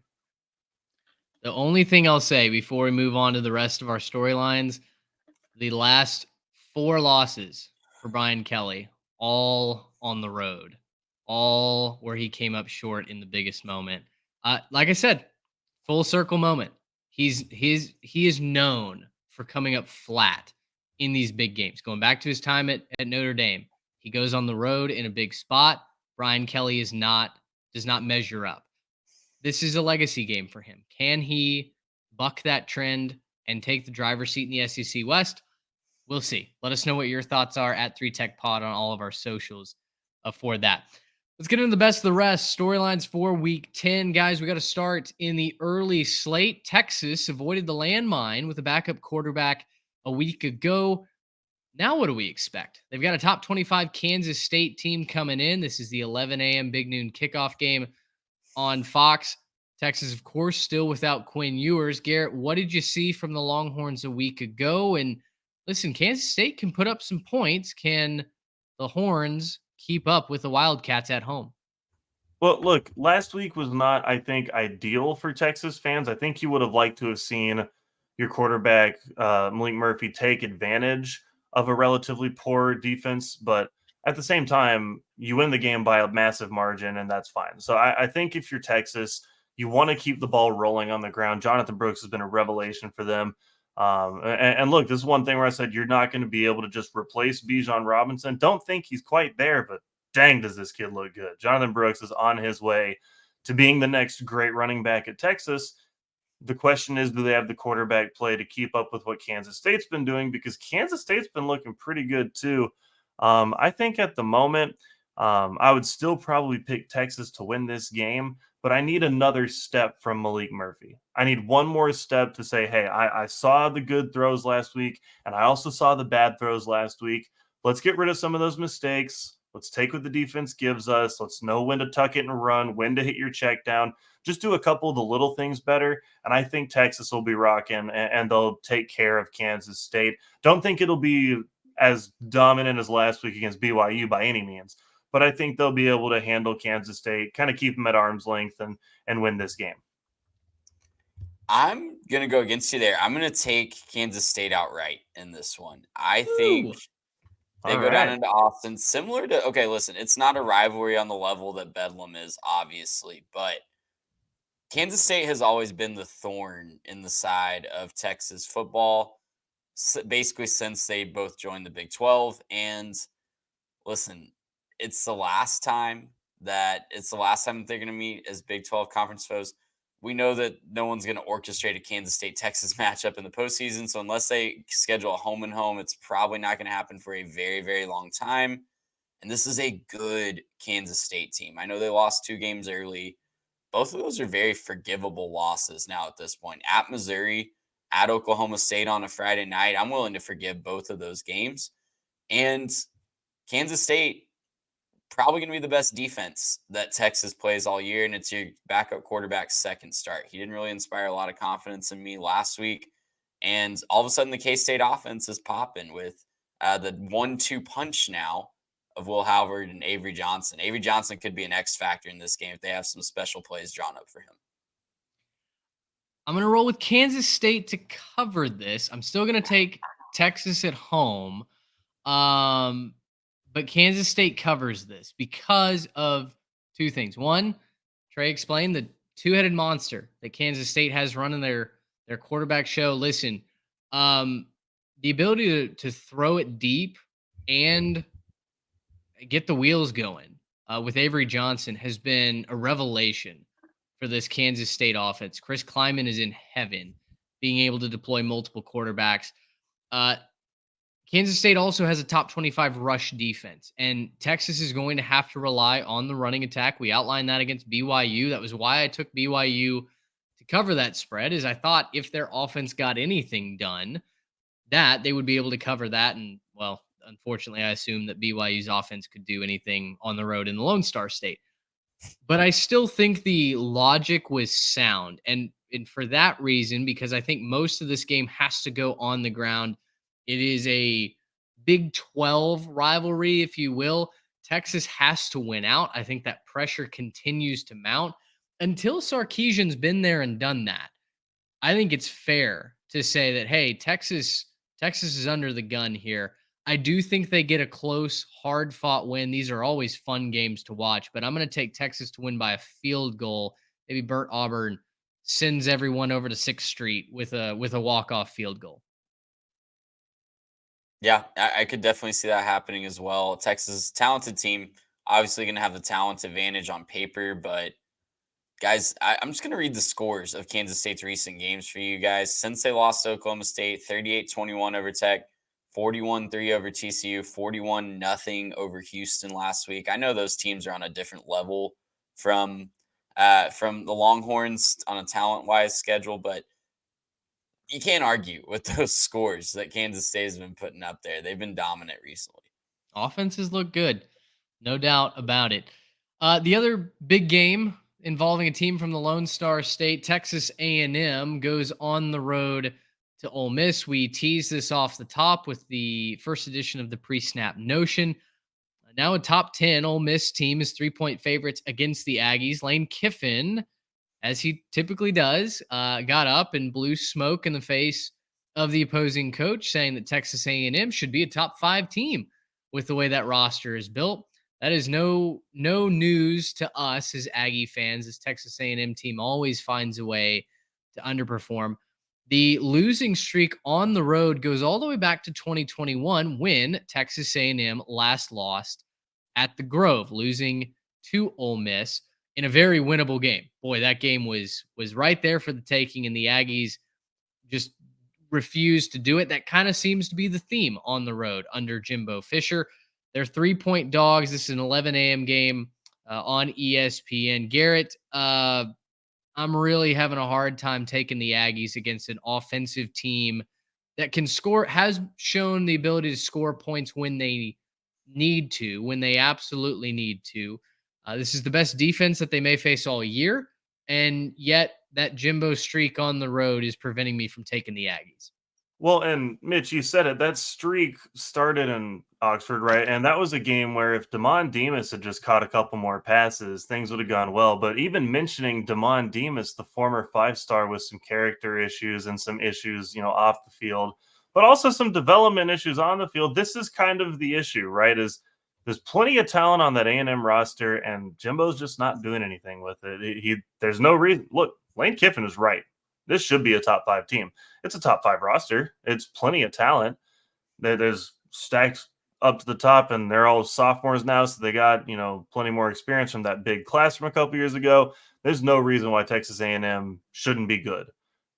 The only thing I'll say before we move on to the rest of our storylines, the last 4 losses for Brian Kelly, all on the road, all where he came up short in the biggest moment. Like I said, full circle moment. He is known for coming up flat in these big games. Going back to his time at Notre Dame, he goes on the road in a big spot. Brian Kelly does not measure up. This is a legacy game for him. Can he buck that trend and take the driver's seat in the SEC West? We'll see. Let us know what your thoughts are at 3Tech Pod on all of our socials for that. Let's get into the best of the rest. Storylines for week 10. Guys, we got to start in the early slate. Texas avoided the landmine with a backup quarterback a week ago. Now, what do we expect? They've got a top 25 Kansas State team coming in. This is the 11 a.m. Big Noon kickoff game on Fox. Texas, of course, still without Quinn Ewers. Garrett, what did you see from the Longhorns a week ago? And listen, Kansas State can put up some points. Can the Horns keep up with the Wildcats at home? Well, look, last week was not, I think, ideal for Texas fans. I think you would have liked to have seen your quarterback, Malik Murphy, take advantage of a relatively poor defense. But at the same time, you win the game by a massive margin, and that's fine. So I think if you're Texas, you want to keep the ball rolling on the ground. Jonathan Brooks has been a revelation for them. And look, this is one thing where I said you're not going to be able to just replace Bijan Robinson. Don't think he's quite there, but dang, does this kid look good. Jonathan Brooks is on his way to being the next great running back at Texas. The question is, do they have the quarterback play to keep up with what Kansas State's been doing? Because Kansas State's been looking pretty good too. I think at the moment, I would still probably pick Texas to win this game, but I need another step from Malik Murphy. I need one more step to say, hey, I saw the good throws last week, and I also saw the bad throws last week. Let's get rid of some of those mistakes. Let's take what the defense gives us. Let's know when to tuck it and run, when to hit your check down. Just do a couple of the little things better. And I think Texas will be rocking and they'll take care of Kansas State. Don't think it'll be as dominant as last week against BYU by any means, but I think they'll be able to handle Kansas State, kind of keep them at arm's length and win this game. I'm going to go against you there. I'm going to take Kansas State outright in this one. I think Ooh, they All go down right. into Austin, similar to, okay, listen, it's not a rivalry on the level that Bedlam is, obviously, but Kansas State has always been the thorn in the side of Texas football, basically since they both joined the Big 12. And listen, it's the last time that they're going to meet as Big 12 conference foes. We know that no one's going to orchestrate a Kansas State Texas matchup in the postseason. So unless they schedule a home and home, it's probably not going to happen for a very, very long time. And this is a good Kansas State team. I know they lost 2 games early. Both of those are very forgivable losses now at this point. At Missouri, at Oklahoma State on a Friday night, I'm willing to forgive both of those games. And Kansas State, probably going to be the best defense that Texas plays all year, and it's your backup quarterback's second start. He didn't really inspire a lot of confidence in me last week, and all of a sudden the K-State offense is popping with the 1-2 punch now of Will Howard and Avery Johnson. Avery Johnson could be an X factor in this game if they have some special plays drawn up for him. I'm going to roll with Kansas State to cover this. I'm still going to take Texas at home. But Kansas State covers this because of 2 things. One, Trey explained the two-headed monster that Kansas State has running their quarterback show. Listen, the ability to throw it deep and get the wheels going with Avery Johnson has been a revelation for this Kansas State offense. Chris Kleiman is in heaven, being able to deploy multiple quarterbacks. Kansas State also has a top 25 rush defense, and Texas is going to have to rely on the running attack. We outlined that against BYU. That was why I took BYU to cover that spread, is I thought if their offense got anything done, that they would be able to cover that. And, well, unfortunately, I assume that BYU's offense could do anything on the road in the Lone Star State. But I still think the logic was sound. And for that reason, because I think most of this game has to go on the ground, it is a Big 12 rivalry, if you will. Texas has to win out. I think that pressure continues to mount until Sarkisian's been there and done that. I think it's fair to say that, hey, Texas is under the gun here. I do think they get a close, hard-fought win. These are always fun games to watch, but I'm going to take Texas to win by a field goal. Maybe Burt Auburn sends everyone over to 6th Street with a walk-off field goal. Yeah, I could definitely see that happening as well. Texas, talented team, obviously going to have the talent advantage on paper, but guys, I'm just going to read the scores of Kansas State's recent games for you guys. Since they lost to Oklahoma State, 38-21 over Tech, 41-3 over TCU, 41-0 over Houston last week. I know those teams are on a different level from the Longhorns on a talent-wise schedule, but you can't argue with those scores that Kansas State has been putting up there. They've been dominant recently. Offenses look good, no doubt about it. The other big game involving a team from the Lone Star State, Texas A&M, goes on the road to Ole Miss. We teased this off the top with the first edition of the pre-snap notion. Now a top 10 Ole Miss team is 3-point favorites against the Aggies. Lane Kiffin, as he typically does, got up and blew smoke in the face of the opposing coach, saying that Texas A&M should be a top 5 team with the way that roster is built. That is no news to us as Aggie fans. This Texas A&M team always finds a way to underperform. The losing streak on the road goes all the way back to 2021 when Texas A&M last lost at the Grove, losing to Ole Miss in a very winnable game. Boy, that game was right there for the taking, and the Aggies just refused to do it. That kind of seems to be the theme on the road under Jimbo Fisher. They're 3-point dogs. This is an 11 a.m. game on ESPN. Garrett, I'm really having a hard time taking the Aggies against an offensive team that can score, has shown the ability to score points when they need to, when they absolutely need to. This is the best defense that they may face all year. And yet that Jimbo streak on the road is preventing me from taking the Aggies. Well, and Mitch, you said it. That streak started in Oxford, right? And that was a game where if Damon Demas had just caught a couple more passes, things would have gone well. But even mentioning Damon Demas, the former 5-star with some character issues and some issues, off the field, but also some development issues on the field, this is kind of the issue, right? Is there's plenty of talent on that A&M roster, and Jimbo's just not doing anything with it. There's no reason. Look, Lane Kiffin is right. This should be a top 5 team. It's a top 5 roster. It's plenty of talent. There's stacks up to the top, and they're all sophomores now, so they got plenty more experience from that big class from a couple years ago. There's no reason why Texas A&M shouldn't be good,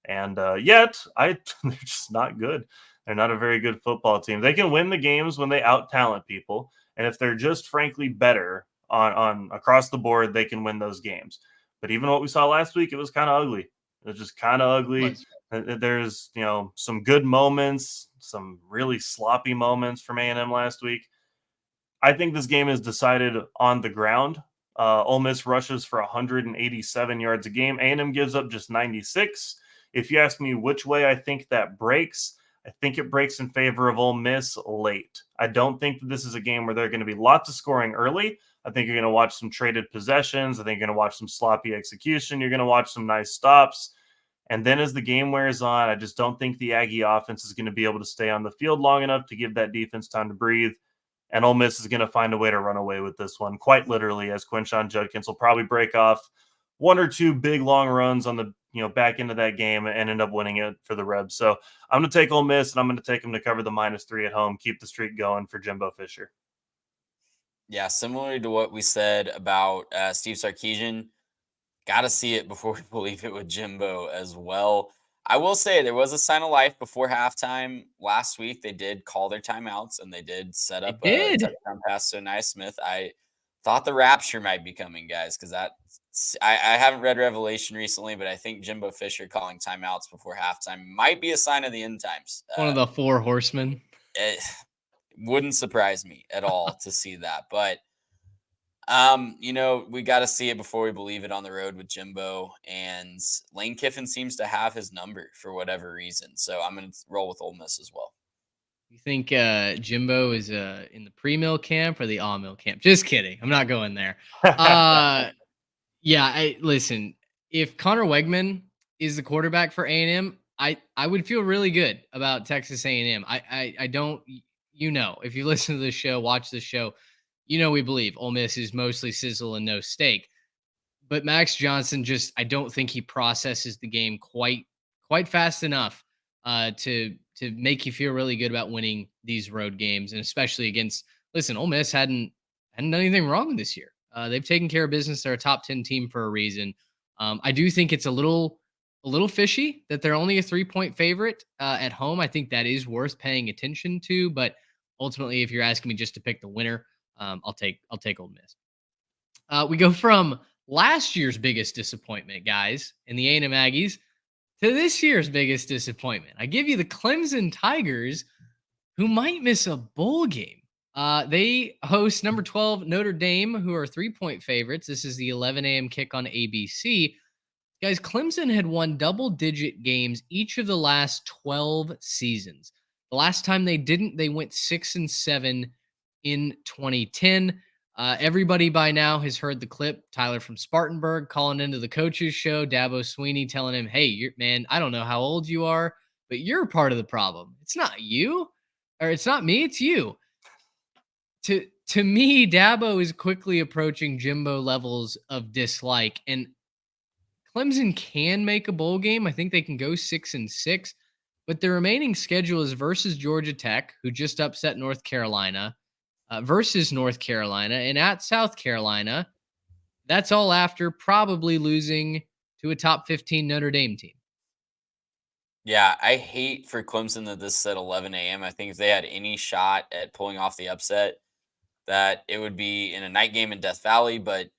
and yet they're just not good. They're not a very good football team. They can win the games when they out talent people, and if they're just frankly better on across the board, they can win those games. But even what we saw last week, it was kind of ugly. It was just kind of ugly. There's, some good moments, some really sloppy moments from A&M last week. I think this game is decided on the ground. Ole Miss rushes for 187 yards a game. A&M gives up just 96. If you ask me which way I think that breaks, I think it breaks in favor of Ole Miss late. I don't think that this is a game where there are going to be lots of scoring early. I think you're going to watch some traded possessions. I think you're going to watch some sloppy execution. You're going to watch some nice stops. And then as the game wears on, I just don't think the Aggie offense is going to be able to stay on the field long enough to give that defense time to breathe. And Ole Miss is going to find a way to run away with this one, quite literally, as Quinshon Judkins will probably break off one or two big long runs on the back end of that game and end up winning it for the Rebs. So I'm going to take Ole Miss, and I'm going to take them to cover the -3 at home, keep the streak going for Jimbo Fisher. Yeah, similar to what we said about Steve Sarkisian, got to see it before we believe it with Jimbo as well. I will say there was a sign of life before halftime last week. They did call their timeouts and they did set up a touchdown pass to Anaya Smith. I thought the rapture might be coming, guys, because I haven't read Revelation recently, but I think Jimbo Fisher calling timeouts before halftime might be a sign of the end times. One of the 4 horsemen. It wouldn't surprise me at all to see that, but we got to see it before we believe it on the road with Jimbo, and Lane Kiffin seems to have his number for whatever reason. So I'm going to roll with Ole Miss as well. You think Jimbo is in the pre-mill camp or the all-mill camp? Just kidding. I'm not going there. Yeah, listen, if Connor Wegman is the quarterback for A&M, I would feel really good about Texas A&M. I don't, if you listen to the show, watch the show, we believe Ole Miss is mostly sizzle and no steak. But Max Johnson I don't think he processes the game quite fast enough to make you feel really good about winning these road games, and especially against. Listen, Ole Miss hadn't done anything wrong this year. They've taken care of business. They're a top 10 team for a reason. I do think it's a little fishy that they're only a 3-point favorite at home. I think that is worth paying attention to, but ultimately, if you're asking me just to pick the winner, I'll take Ole Miss. We go from last year's biggest disappointment, guys, in the A&M Aggies, to this year's biggest disappointment. I give you the Clemson Tigers, who might miss a bowl game. They host number 12 Notre Dame, who are 3-point favorites. This is the 11 a.m. kick on ABC. Guys, Clemson had won double-digit games each of the last 12 seasons. The last time they didn't, they went 6-7 in 2010. Everybody by now has heard the clip. Tyler from Spartanburg calling into the coaches show. Dabo Sweeney telling him, "Hey, man, I don't know how old you are, but you're part of the problem. It's not you, or it's not me. It's you." To me, Dabo is quickly approaching Jimbo levels of dislike, and Clemson can make a bowl game. I think they can go 6-6, but the remaining schedule is versus Georgia Tech, who just upset North Carolina, versus North Carolina, and at South Carolina. That's all after probably losing to a top 15 Notre Dame team. Yeah, I hate for Clemson that this said 11 a.m. I think if they had any shot at pulling off the upset, that it would be in a night game in Death Valley, but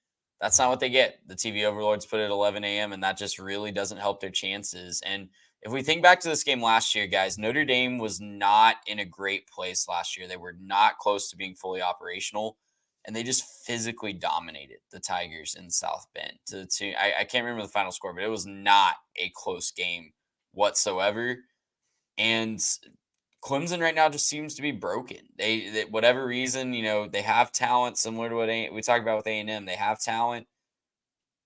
that's not what they get. The TV overlords put it at 11 a.m., and that just really doesn't help their chances. And if we think back to this game last year, guys, Notre Dame was not in a great place last year. They were not close to being fully operational, and they just physically dominated the Tigers in South Bend. I can't remember the final score, but it was not a close game whatsoever. And Clemson right now just seems to be broken. They whatever reason, they have talent similar to what we talked about with A&M. They have talent.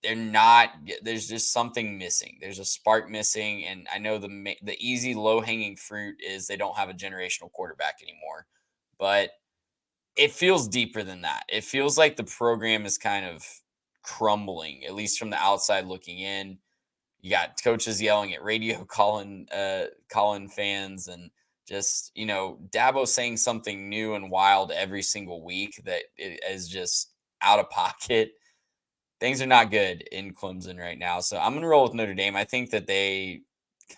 They're not. There's just something missing. There's a spark missing, and I know the easy low hanging fruit is they don't have a generational quarterback anymore, but it feels deeper than that. It feels like the program is kind of crumbling, at least from the outside looking in. You got coaches yelling at radio, calling fans, and just, Dabo saying something new and wild every single week that is just out of pocket. Things are not good in Clemson right now. So I'm going to roll with Notre Dame. I think that they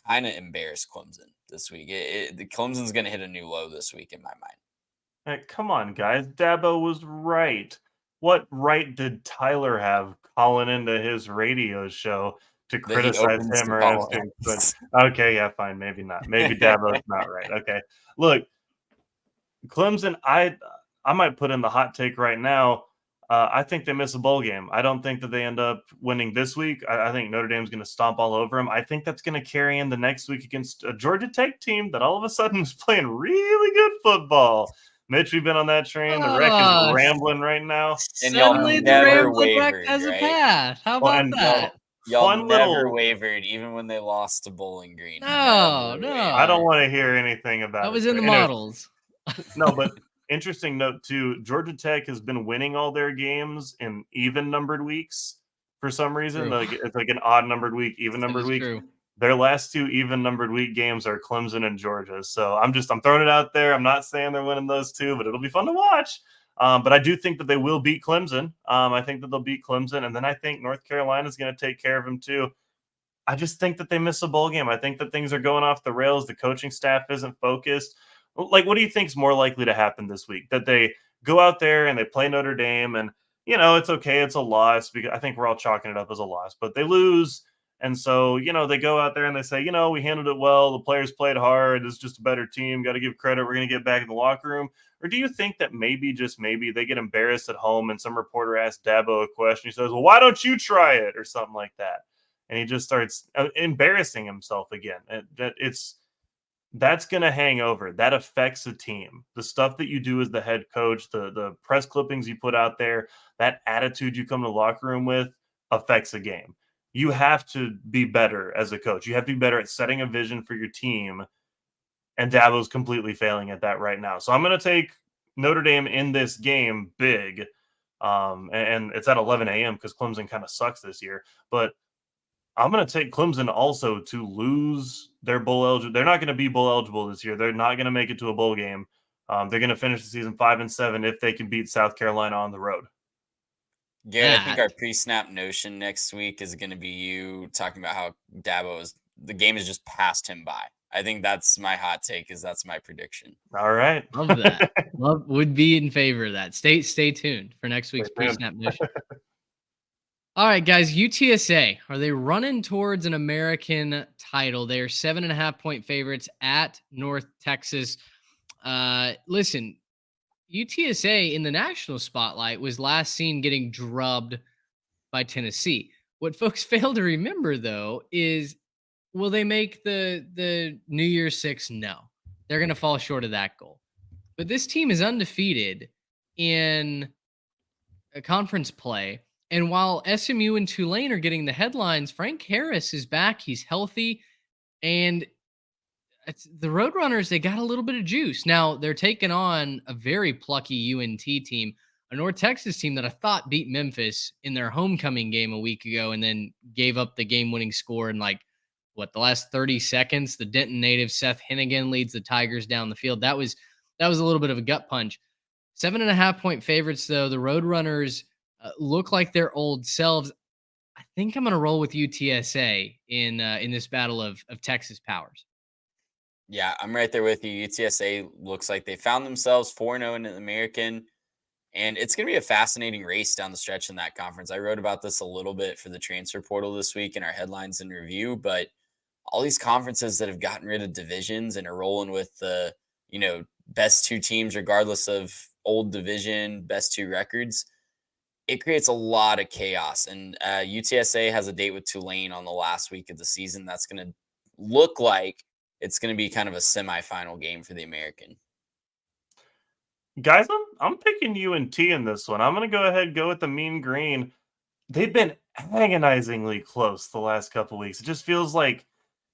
kind of embarrassed Clemson this week. The Clemson's going to hit a new low this week in my mind. Hey, come on, guys. Dabo was right. What right did Tyler have calling into his radio show to That he criticize opens him the or call ask him? out. But okay, yeah, fine, maybe not. Maybe Dabo's not right. Okay, look, Clemson. I might put in the hot take right now. I think they miss a bowl game. I don't think that they end up winning this week. I think Notre Dame's going to stomp all over them. I think that's going to carry into next week against a Georgia Tech team that all of a sudden is playing really good football. Mitch, we've been on that train. The wreck is rambling right now. And y'all Suddenly the never Rambling Wreck wavered, has a right? path. How Well, about and that? Y'all fun never little. wavered, even when they lost to Bowling Green. No, Never I don't no. want to hear anything about That it. was in the Anyway, models. no, but interesting note too. Georgia Tech has been winning all their games in even numbered weeks for some reason. True. Like it's like an odd numbered week, even That numbered is week. true. Their last two even numbered week games are Clemson and Georgia. So I'm throwing it out there. I'm not saying they're winning those two, but it'll be fun to watch. But I do think that they will beat Clemson. I think that they'll beat Clemson, and then I think North Carolina is going to take care of them too. I just think that they miss a bowl game. I think that things are going off the rails. The coaching staff isn't focused. Like, what do you think is more likely to happen this week? That they go out there and they play Notre Dame, and it's okay, it's a loss because I think we're all chalking it up as a loss, but they lose, and so they go out there and they say, we handled it well. The players played hard. It's just a better team. Got to give credit. We're going to get back in the locker room. Or do you think that maybe, just maybe, they get embarrassed at home and some reporter asks Dabo a question? He says, "Well, why don't you try it?" or something like that. And he just starts embarrassing himself again. That's going to hang over. That affects a team. The stuff that you do as the head coach, the press clippings you put out there, that attitude you come to the locker room with affects a game. You have to be better as a coach. You have to be better at setting a vision for your team. And Dabo's completely failing at that right now. So I'm going to take Notre Dame in this game big. And it's at 11 a.m. because Clemson kind of sucks this year. But I'm going to take Clemson also to lose their bowl eligible. They're not going to be bowl eligible this year. They're not going to make it to a bowl game. They're going to finish the season 5-7 if they can beat South Carolina on the road. Garrett, I think our pre-snap notion next week is going to be you talking about how the game is just passed him by. I think that's my hot take. That's my prediction. All right, Love that. Would be in favor of that. Stay tuned for next week's pre-snap notion. All right, guys. UTSA, are they running towards an American title? They are 7.5 point favorites at North Texas. Listen, UTSA in the national spotlight was last seen getting drubbed by Tennessee. What folks fail to remember, though, is will they make the New Year's Six? No, they're going to fall short of that goal. But this team is undefeated in a conference play. And while SMU and Tulane are getting the headlines, Frank Harris is back. He's healthy. And the Roadrunners, they got a little bit of juice. Now they're taking on a very plucky UNT team, a North Texas team that I thought beat Memphis in their homecoming game a week ago and then gave up the game winning score in like the last 30 seconds. The Denton native Seth Hennigan leads the Tigers down the field. That was a little bit of a gut punch. 7.5 point favorites, though. The Roadrunners look like their old selves. I think I'm going to roll with UTSA in this battle of Texas powers. Yeah, I'm right there with you. UTSA looks like they found themselves 4-0 in the American, and it's going to be a fascinating race down the stretch in that conference. I wrote about this a little bit for the transfer portal this week in our headlines and review, but all these conferences that have gotten rid of divisions and are rolling with the, best two teams, regardless of old division, best two records, it creates a lot of chaos. And UTSA has a date with Tulane on the last week of the season. That's going to look like it's going to be kind of a semifinal game for the American. Guys, I'm picking UNT in this one. I'm going to go ahead and go with the Mean Green. They've been agonizingly close the last couple weeks. It just feels like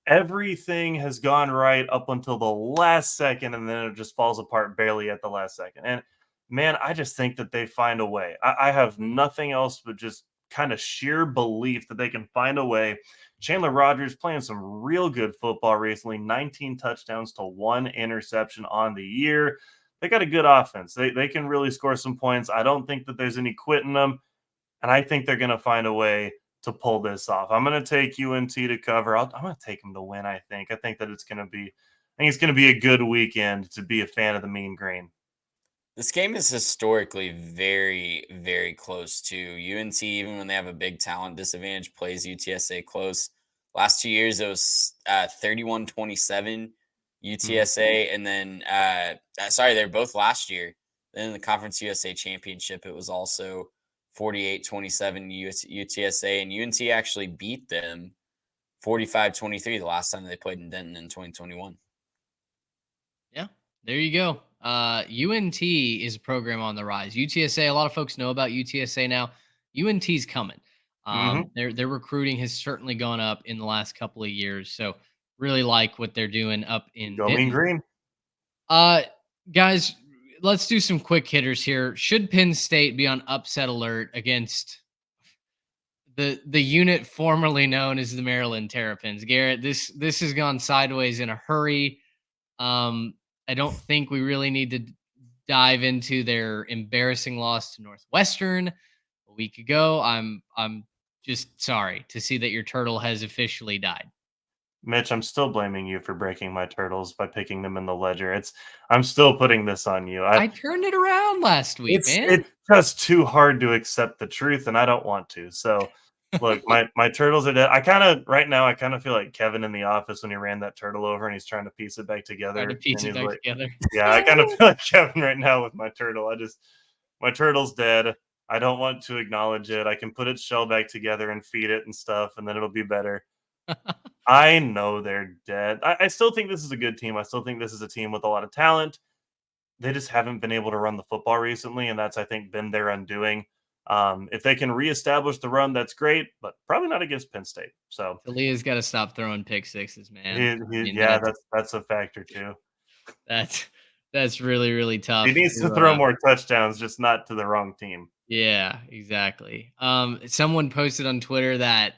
everything has gone right up until the last second, and then it just falls apart barely at the last second. And man, I just think that they find a way. I have nothing else but just kind of sheer belief that they can find a way. Chandler Rogers playing some real good football recently, 19 touchdowns to 1 interception on the year. They got a good offense. They can really score some points. I don't think that there's any quitting them, and I think they're going to find a way to pull this off. I'm going to take UNT to cover. I'm going to take them to win. I think that it's going to be. I think it's going to be a good weekend to be a fan of the Mean Green. This game is historically very, very close to UNT. Even when they have a big talent disadvantage, plays UTSA close. Last 2 years, it was 31-27 UTSA, and then they're both last year. Then in the Conference USA Championship, it was also 48-27 UTSA, and UNT actually beat them 45-23 the last time they played in Denton in 2021. Yeah, there you go. UNT is a program on the rise. UTSA, a lot of folks know about UTSA now. UNT's coming. Their recruiting has certainly gone up in the last couple of years. So really like what they're doing up in Go Mean Green. Guys, let's do some quick hitters here. Should Penn State be on upset alert against the unit formerly known as the Maryland Terrapins? Garrett, this has gone sideways in a hurry. I don't think we really need to dive into their embarrassing loss to Northwestern a week ago. I'm just sorry to see that your turtle has officially died. Mitch, I'm still blaming you for breaking my turtles by picking them in the ledger. I'm still putting this on you. I turned it around last week, man. It's just too hard to accept the truth, and I don't want to. So, look, my turtles are dead. I kind of feel like Kevin in The Office when he ran that turtle over and he's trying to piece it back together. Together. Yeah, I kind of feel like Kevin right now with my turtle. My turtle's dead. I don't want to acknowledge it. I can put its shell back together and feed it and stuff, and then it'll be better. I know they're dead. I still think this is a good team. I still think this is a team with a lot of talent. They just haven't been able to run the football recently, and that's, I think, been their undoing. If they can reestablish the run, that's great, but probably not against Penn State. So Talia's got to stop throwing pick sixes, man. That's a factor too. That's really, really tough. He needs to throw more touchdowns, just not to the wrong team. Yeah, exactly. Someone posted on Twitter that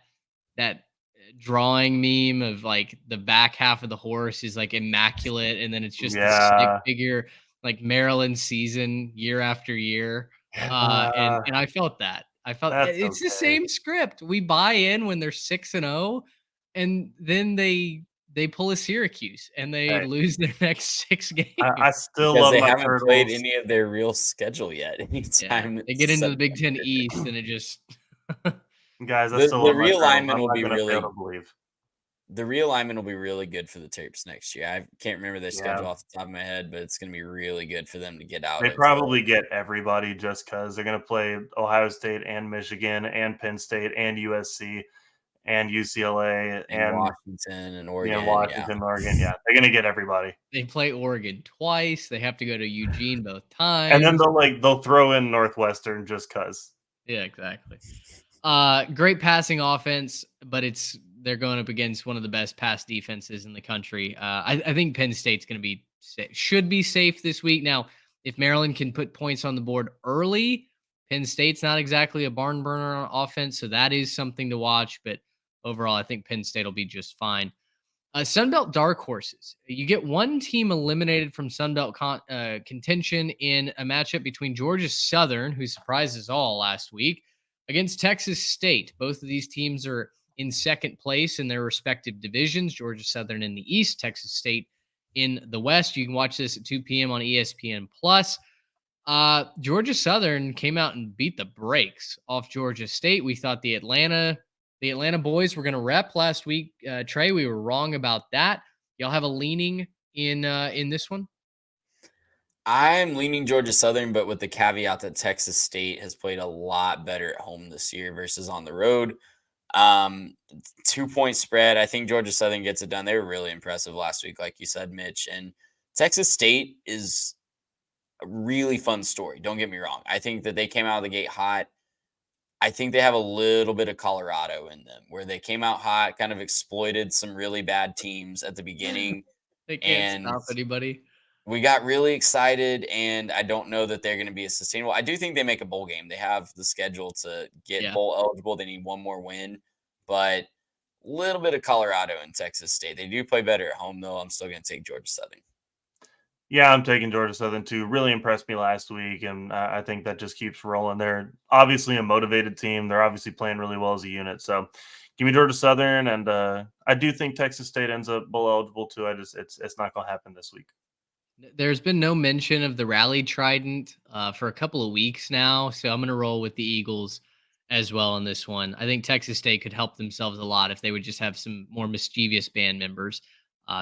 drawing meme of like the back half of the horse is like immaculate, and then it's just the stick figure, like Maryland season year after year. And I felt that. It's the same script. We buy in when they're 6-0, and then they pull a Syracuse and they lose their next 6 games. I still because love they my haven't turtles. played any of their real schedule yet. Anytime they get into the Big Ten East, and it just Guys, The that's still on my film. realignment I'm will not be gonna fail really to believe. the realignment will be really good for the Terps next year. I can't remember their Yeah. schedule off the top of my head, but it's going to be really good for them to get out They of the probably get everybody just because they're gonna play Ohio State and Michigan and Penn State and USC and UCLA in and Washington and yeah, Oregon. Yeah. Washington, Oregon. Yeah, they're gonna get everybody. They play Oregon twice. They have to go to Eugene both And then times. they'll throw in Northwestern just cause. Yeah, exactly. Great passing offense, but they're going up against one of the best pass defenses in the country. I think Penn State's going to be should be safe this week. Now, if Maryland can put points on the board early, Penn State's not exactly a barn burner on offense, so that is something to watch. But overall, I think Penn State will be just fine. Sunbelt dark horses. You get one team eliminated from Sunbelt contention in a matchup between Georgia Southern, who surprised us all last week, against Texas State. Both of these teams are in second place in their respective divisions. Georgia Southern in the East, Texas State in the West. You can watch this at 2 p.m. on ESPN Plus. Georgia Southern came out and beat the brakes off Georgia State. We thought the Atlanta boys were going to rep last week. Trey, we were wrong about that. Y'all have a leaning in this one? I'm leaning Georgia Southern, but with the caveat that Texas State has played a lot better at home this year versus on the road. 2-point spread. I think Georgia Southern gets it done. They were really impressive last week, like you said, Mitch. And Texas State is a really fun story. Don't get me wrong. I think that they came out of the gate hot. I think they have a little bit of Colorado in them where they came out hot, kind of exploited some really bad teams at the beginning. They can't And stop anybody. we got really excited, and I don't know that they're going to be as sustainable. I do think they make a bowl game. They have the schedule to get Yeah. bowl eligible. They need one more win, but a little bit of Colorado and Texas State. They do play better at home, though. I'm still going to take Georgia Southern. Yeah, I'm taking Georgia Southern too. Really impressed me last week, and I think that just keeps rolling. They're obviously a motivated team. They're obviously playing really well as a unit. So, give me Georgia Southern, and I do think Texas State ends up bowl eligible too. It's not going to happen this week. There's been no mention of the Rally Trident for a couple of weeks now, so I'm going to roll with the Eagles as well on this one. I think Texas State could help themselves a lot if they would just have some more mischievous band members.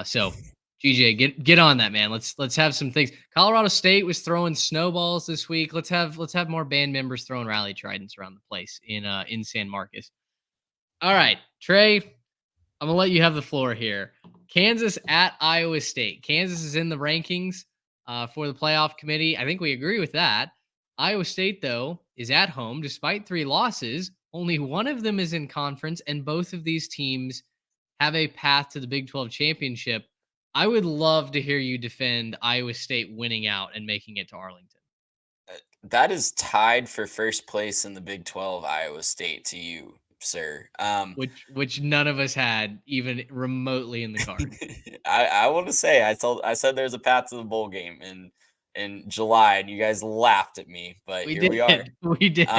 So, GJ, get on that, man. Let's have some things. Colorado State was throwing snowballs this week. Let's have more band members throwing Rally Tridents around the place in San Marcos. All right, Trey, I'm gonna let you have the floor here. Kansas at Iowa State. Kansas is in the rankings for the playoff committee. I think we agree with that. Iowa State, though, is at home despite 3 losses. Only one of them is in conference, and both of these teams have a path to the Big 12 championship. I would love to hear you defend Iowa State winning out and making it to Arlington. That is tied for first place in the Big 12, Iowa State, to you, sir. Which none of us had even remotely in the card. I want to say I said there's a path to the bowl game in July, and you guys laughed at me, but We here did. we are. We did.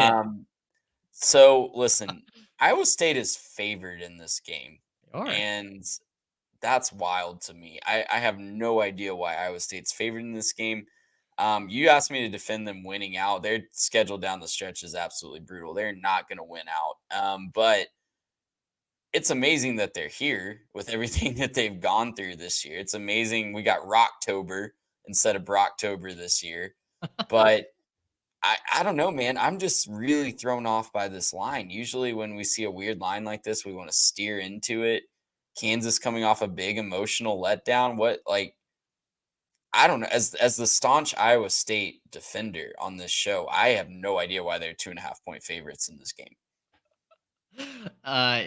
So listen, Iowa State is favored in this game, All right. and that's wild to me. I have no idea why Iowa State's favored in this game. You asked me to defend them winning out. Their schedule down the stretch is absolutely brutal. They're not going to win out. But it's amazing that they're here with everything that they've gone through this year. It's amazing. We got Rocktober instead of Brocktober this year. But I don't know, man. I'm just really thrown off by this line. Usually when we see a weird line like this, we want to steer into it. Kansas coming off a big emotional letdown. I don't know. As the staunch Iowa State defender on this show, I have no idea why they're 2.5-point favorites in this game.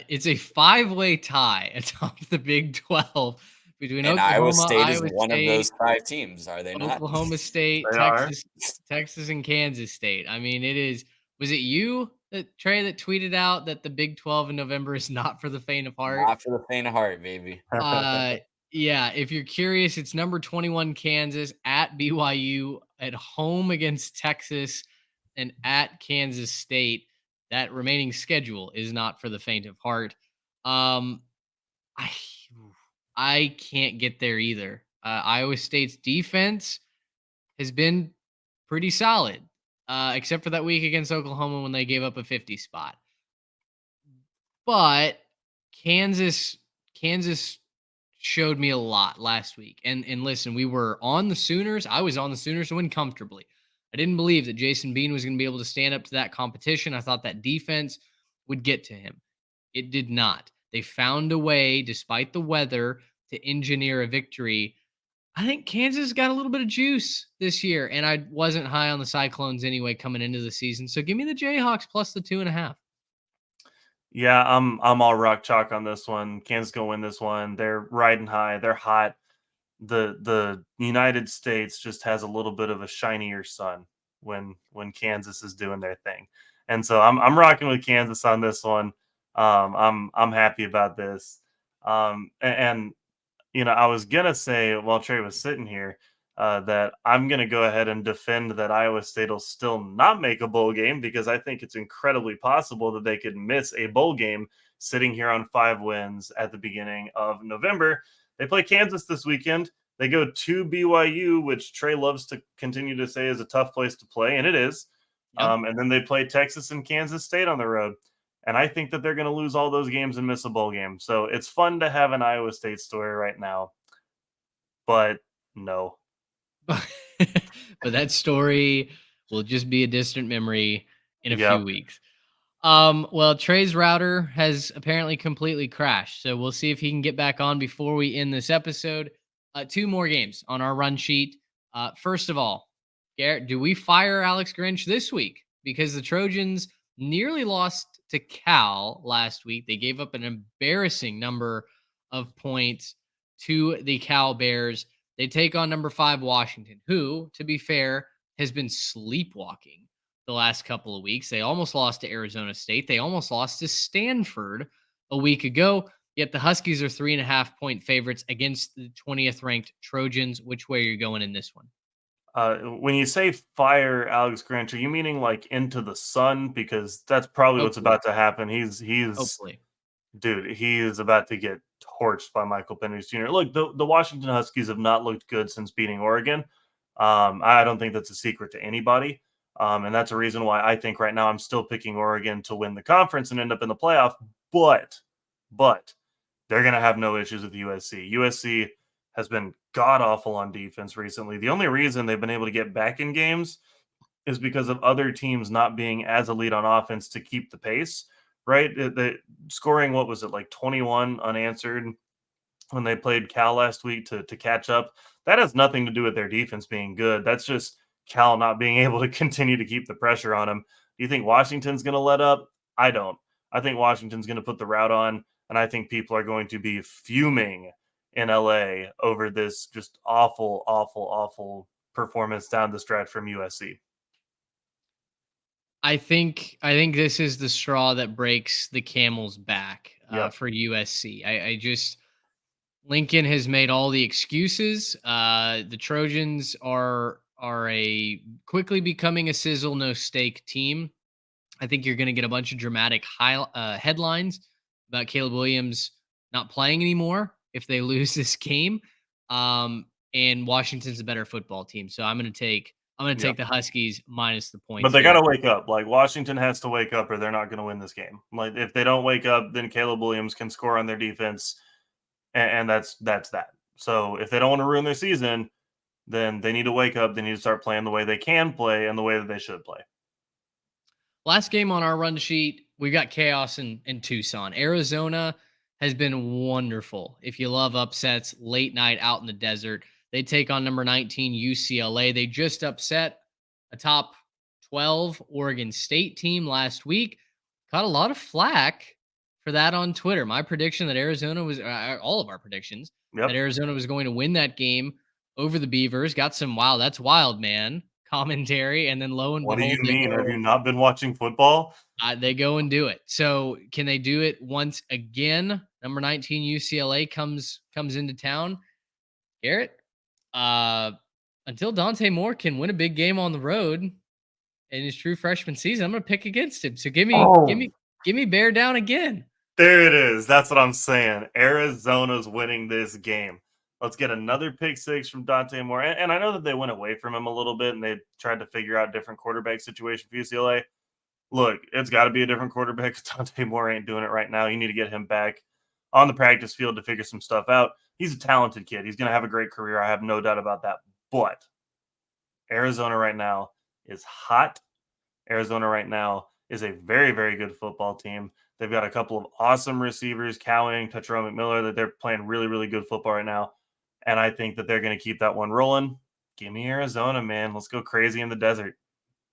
It's a 5-way tie atop the Big 12 between And Oklahoma, Iowa State is Iowa one State, of those 5 teams, are they not? Oklahoma State, They are. Texas, and Kansas State. I mean, it is. Was it you, Trey, that tweeted out that the Big 12 in November is not for the faint of heart? Not for the faint of heart, baby. Yeah, if you're curious, it's number 21 Kansas at BYU, at home against Texas, and at Kansas State. That remaining schedule is not for the faint of heart. I can't get there either. Iowa State's defense has been pretty solid, except for that week against Oklahoma when they gave up a 50 spot. But Kansas Kansas showed me a lot last week. And listen, we were on the Sooners. I was on the Sooners to win comfortably. I didn't believe that Jason Bean was going to be able to stand up to that competition. I thought that defense would get to him. It did not. They found a way, despite the weather, to engineer a victory. I think Kansas got a little bit of juice this year, and I wasn't high on the Cyclones anyway coming into the season. So give me the Jayhawks plus the 2.5. Yeah, I'm all rock chalk on this one. Kansas gonna win this one. They're riding high. They're hot. The United States just has a little bit of a shinier sun when Kansas is doing their thing, and so I'm rocking with Kansas on this one. I'm happy about this. And I was gonna say while Trey was sitting here that I'm gonna go ahead and defend that Iowa State will still not make a bowl game because I think it's incredibly possible that they could miss a bowl game sitting here on 5 wins at the beginning of November. They play Kansas this weekend. They go to BYU, which Trey loves to continue to say is a tough place to play, and it is. Yeah. And then they play Texas and Kansas State on the road. And I think that they're going to lose all those games and miss a bowl game. So it's fun to have an Iowa State story right now. But no. But that story will just be a distant memory in a Yep. few weeks. Well, Trey's router has apparently completely crashed, so we'll see if he can get back on before we end this episode. 2 more games on our run sheet. First of all, Garrett, do we fire Alex Grinch this week? Because the Trojans nearly lost to Cal last week. They gave up an embarrassing number of points to the Cal Bears. They take on number 5 Washington, who, to be fair, has been sleepwalking the last couple of weeks. They almost lost to Arizona State. They almost lost to Stanford a week ago. Yet the Huskies are 3.5-point favorites against the 20th ranked Trojans. Which way are you going in this one? When you say fire Alex Grinch, are you meaning like into the sun? Because that's probably what's Hopefully. about to happen. He's Hopefully. dude, he is about to get torched by Michael Penix Jr. Look, the Washington Huskies have not looked good since beating Oregon. I don't think that's a secret to anybody. And that's a reason why I think right now I'm still picking Oregon to win the conference and end up in the playoff. But they're going to have no issues with USC. USC has been god awful on defense recently. The only reason they've been able to get back in games is because of other teams not being as elite on offense to keep the pace, right? The scoring, what was it, like 21 unanswered when they played Cal last week to catch up. That has nothing to do with their defense being good. That's just Cal not being able to continue to keep the pressure on them. Do you think Washington's going to let up? I don't. I think Washington's going to put the route on, and I think people are going to be fuming in LA over this just awful, awful, awful performance down the stretch from USC. I think this is the straw that breaks the camel's back Yep. for USC. I just Lincoln has made all the excuses. The Trojans are a quickly becoming a sizzle no steak team. I think you're going to get a bunch of dramatic headlines about Caleb Williams not playing anymore if they lose this game. And Washington's a better football team, so I'm going to take Yep. the Huskies minus the points. But they here. got to wake up. Like Washington has to wake up, or they're not going to win this game. Like if they don't wake up, then Caleb Williams can score on their defense, and that's that. So if they don't want to ruin their season, then they need to wake up. They need to start playing the way they can play and the way that they should play. Last game on our run sheet, we got chaos in Tucson. Arizona has been wonderful. If you love upsets, late night out in the desert, they take on number 19 UCLA. They just upset a top 12 Oregon State team last week. Caught a lot of flack for that on Twitter. My prediction that Arizona was all of our predictions Yep. that Arizona was going to win that game over the Beavers. Got some wow, that's wild, man commentary, and then lo and What do behold, you mean? Have you not been watching football? they go and do it. So can they do it once again? Number 19 UCLA comes into town. Garrett, until Dante Moore can win a big game on the road in his true freshman season, I'm going to pick against him. So give me bear down again. There it is. That's what I'm saying. Arizona's winning this game. Let's get another pick six from Dante Moore. And I know that they went away from him a little bit and they tried to figure out different quarterback situation for UCLA. look, it's got to be a different quarterback. Dante Moore ain't doing it right now. You need to get him back on the practice field to figure some stuff out. He's a talented kid. He's going to have a great career. I have no doubt about that. But Arizona right now is hot. Arizona right now is a very, very good football team. They've got a couple of awesome receivers, Cowing, Tetron McMillan, that they're playing really, really good football right now. And I think that they're going to keep that one rolling. Give me Arizona, man. Let's go crazy in the desert.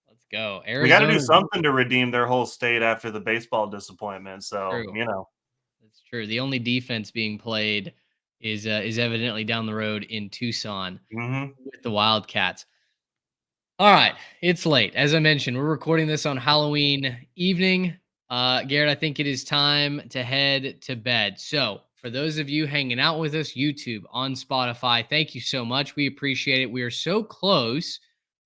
Let's go. Arizona. We got to do something to redeem their whole state after the baseball disappointment. So, True. That's true. The only defense being played is evidently down the road in Tucson with the Wildcats. All right, it's late. As I mentioned, we're recording this on Halloween evening. Garrett, I think it is time to head to bed. So for those of you hanging out with us, YouTube, on Spotify, thank you so much. We appreciate it. We are so close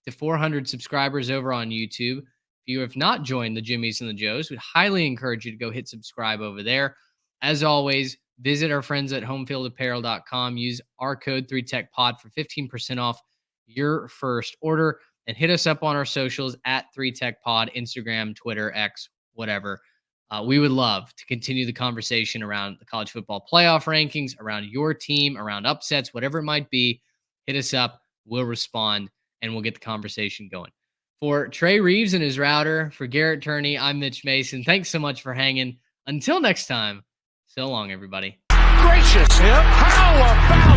to 400 subscribers over on YouTube. If you have not joined the Jimmies and the Joes, we'd highly encourage you to go hit subscribe over there. As always, visit our friends at homefieldapparel.com. Use our code 3TechPod for 15% off your first order. And hit us up on our socials at 3TechPod, Instagram, Twitter, X, whatever. We would love to continue the conversation around the college football playoff rankings, around your team, around upsets, whatever it might be. Hit us up. We'll respond, and we'll get the conversation going. For Trey Reeves and his router, for Garrett Turney, I'm Mitch Mason. Thanks so much for hanging. Until next time, so long, everybody. Gracious him. How about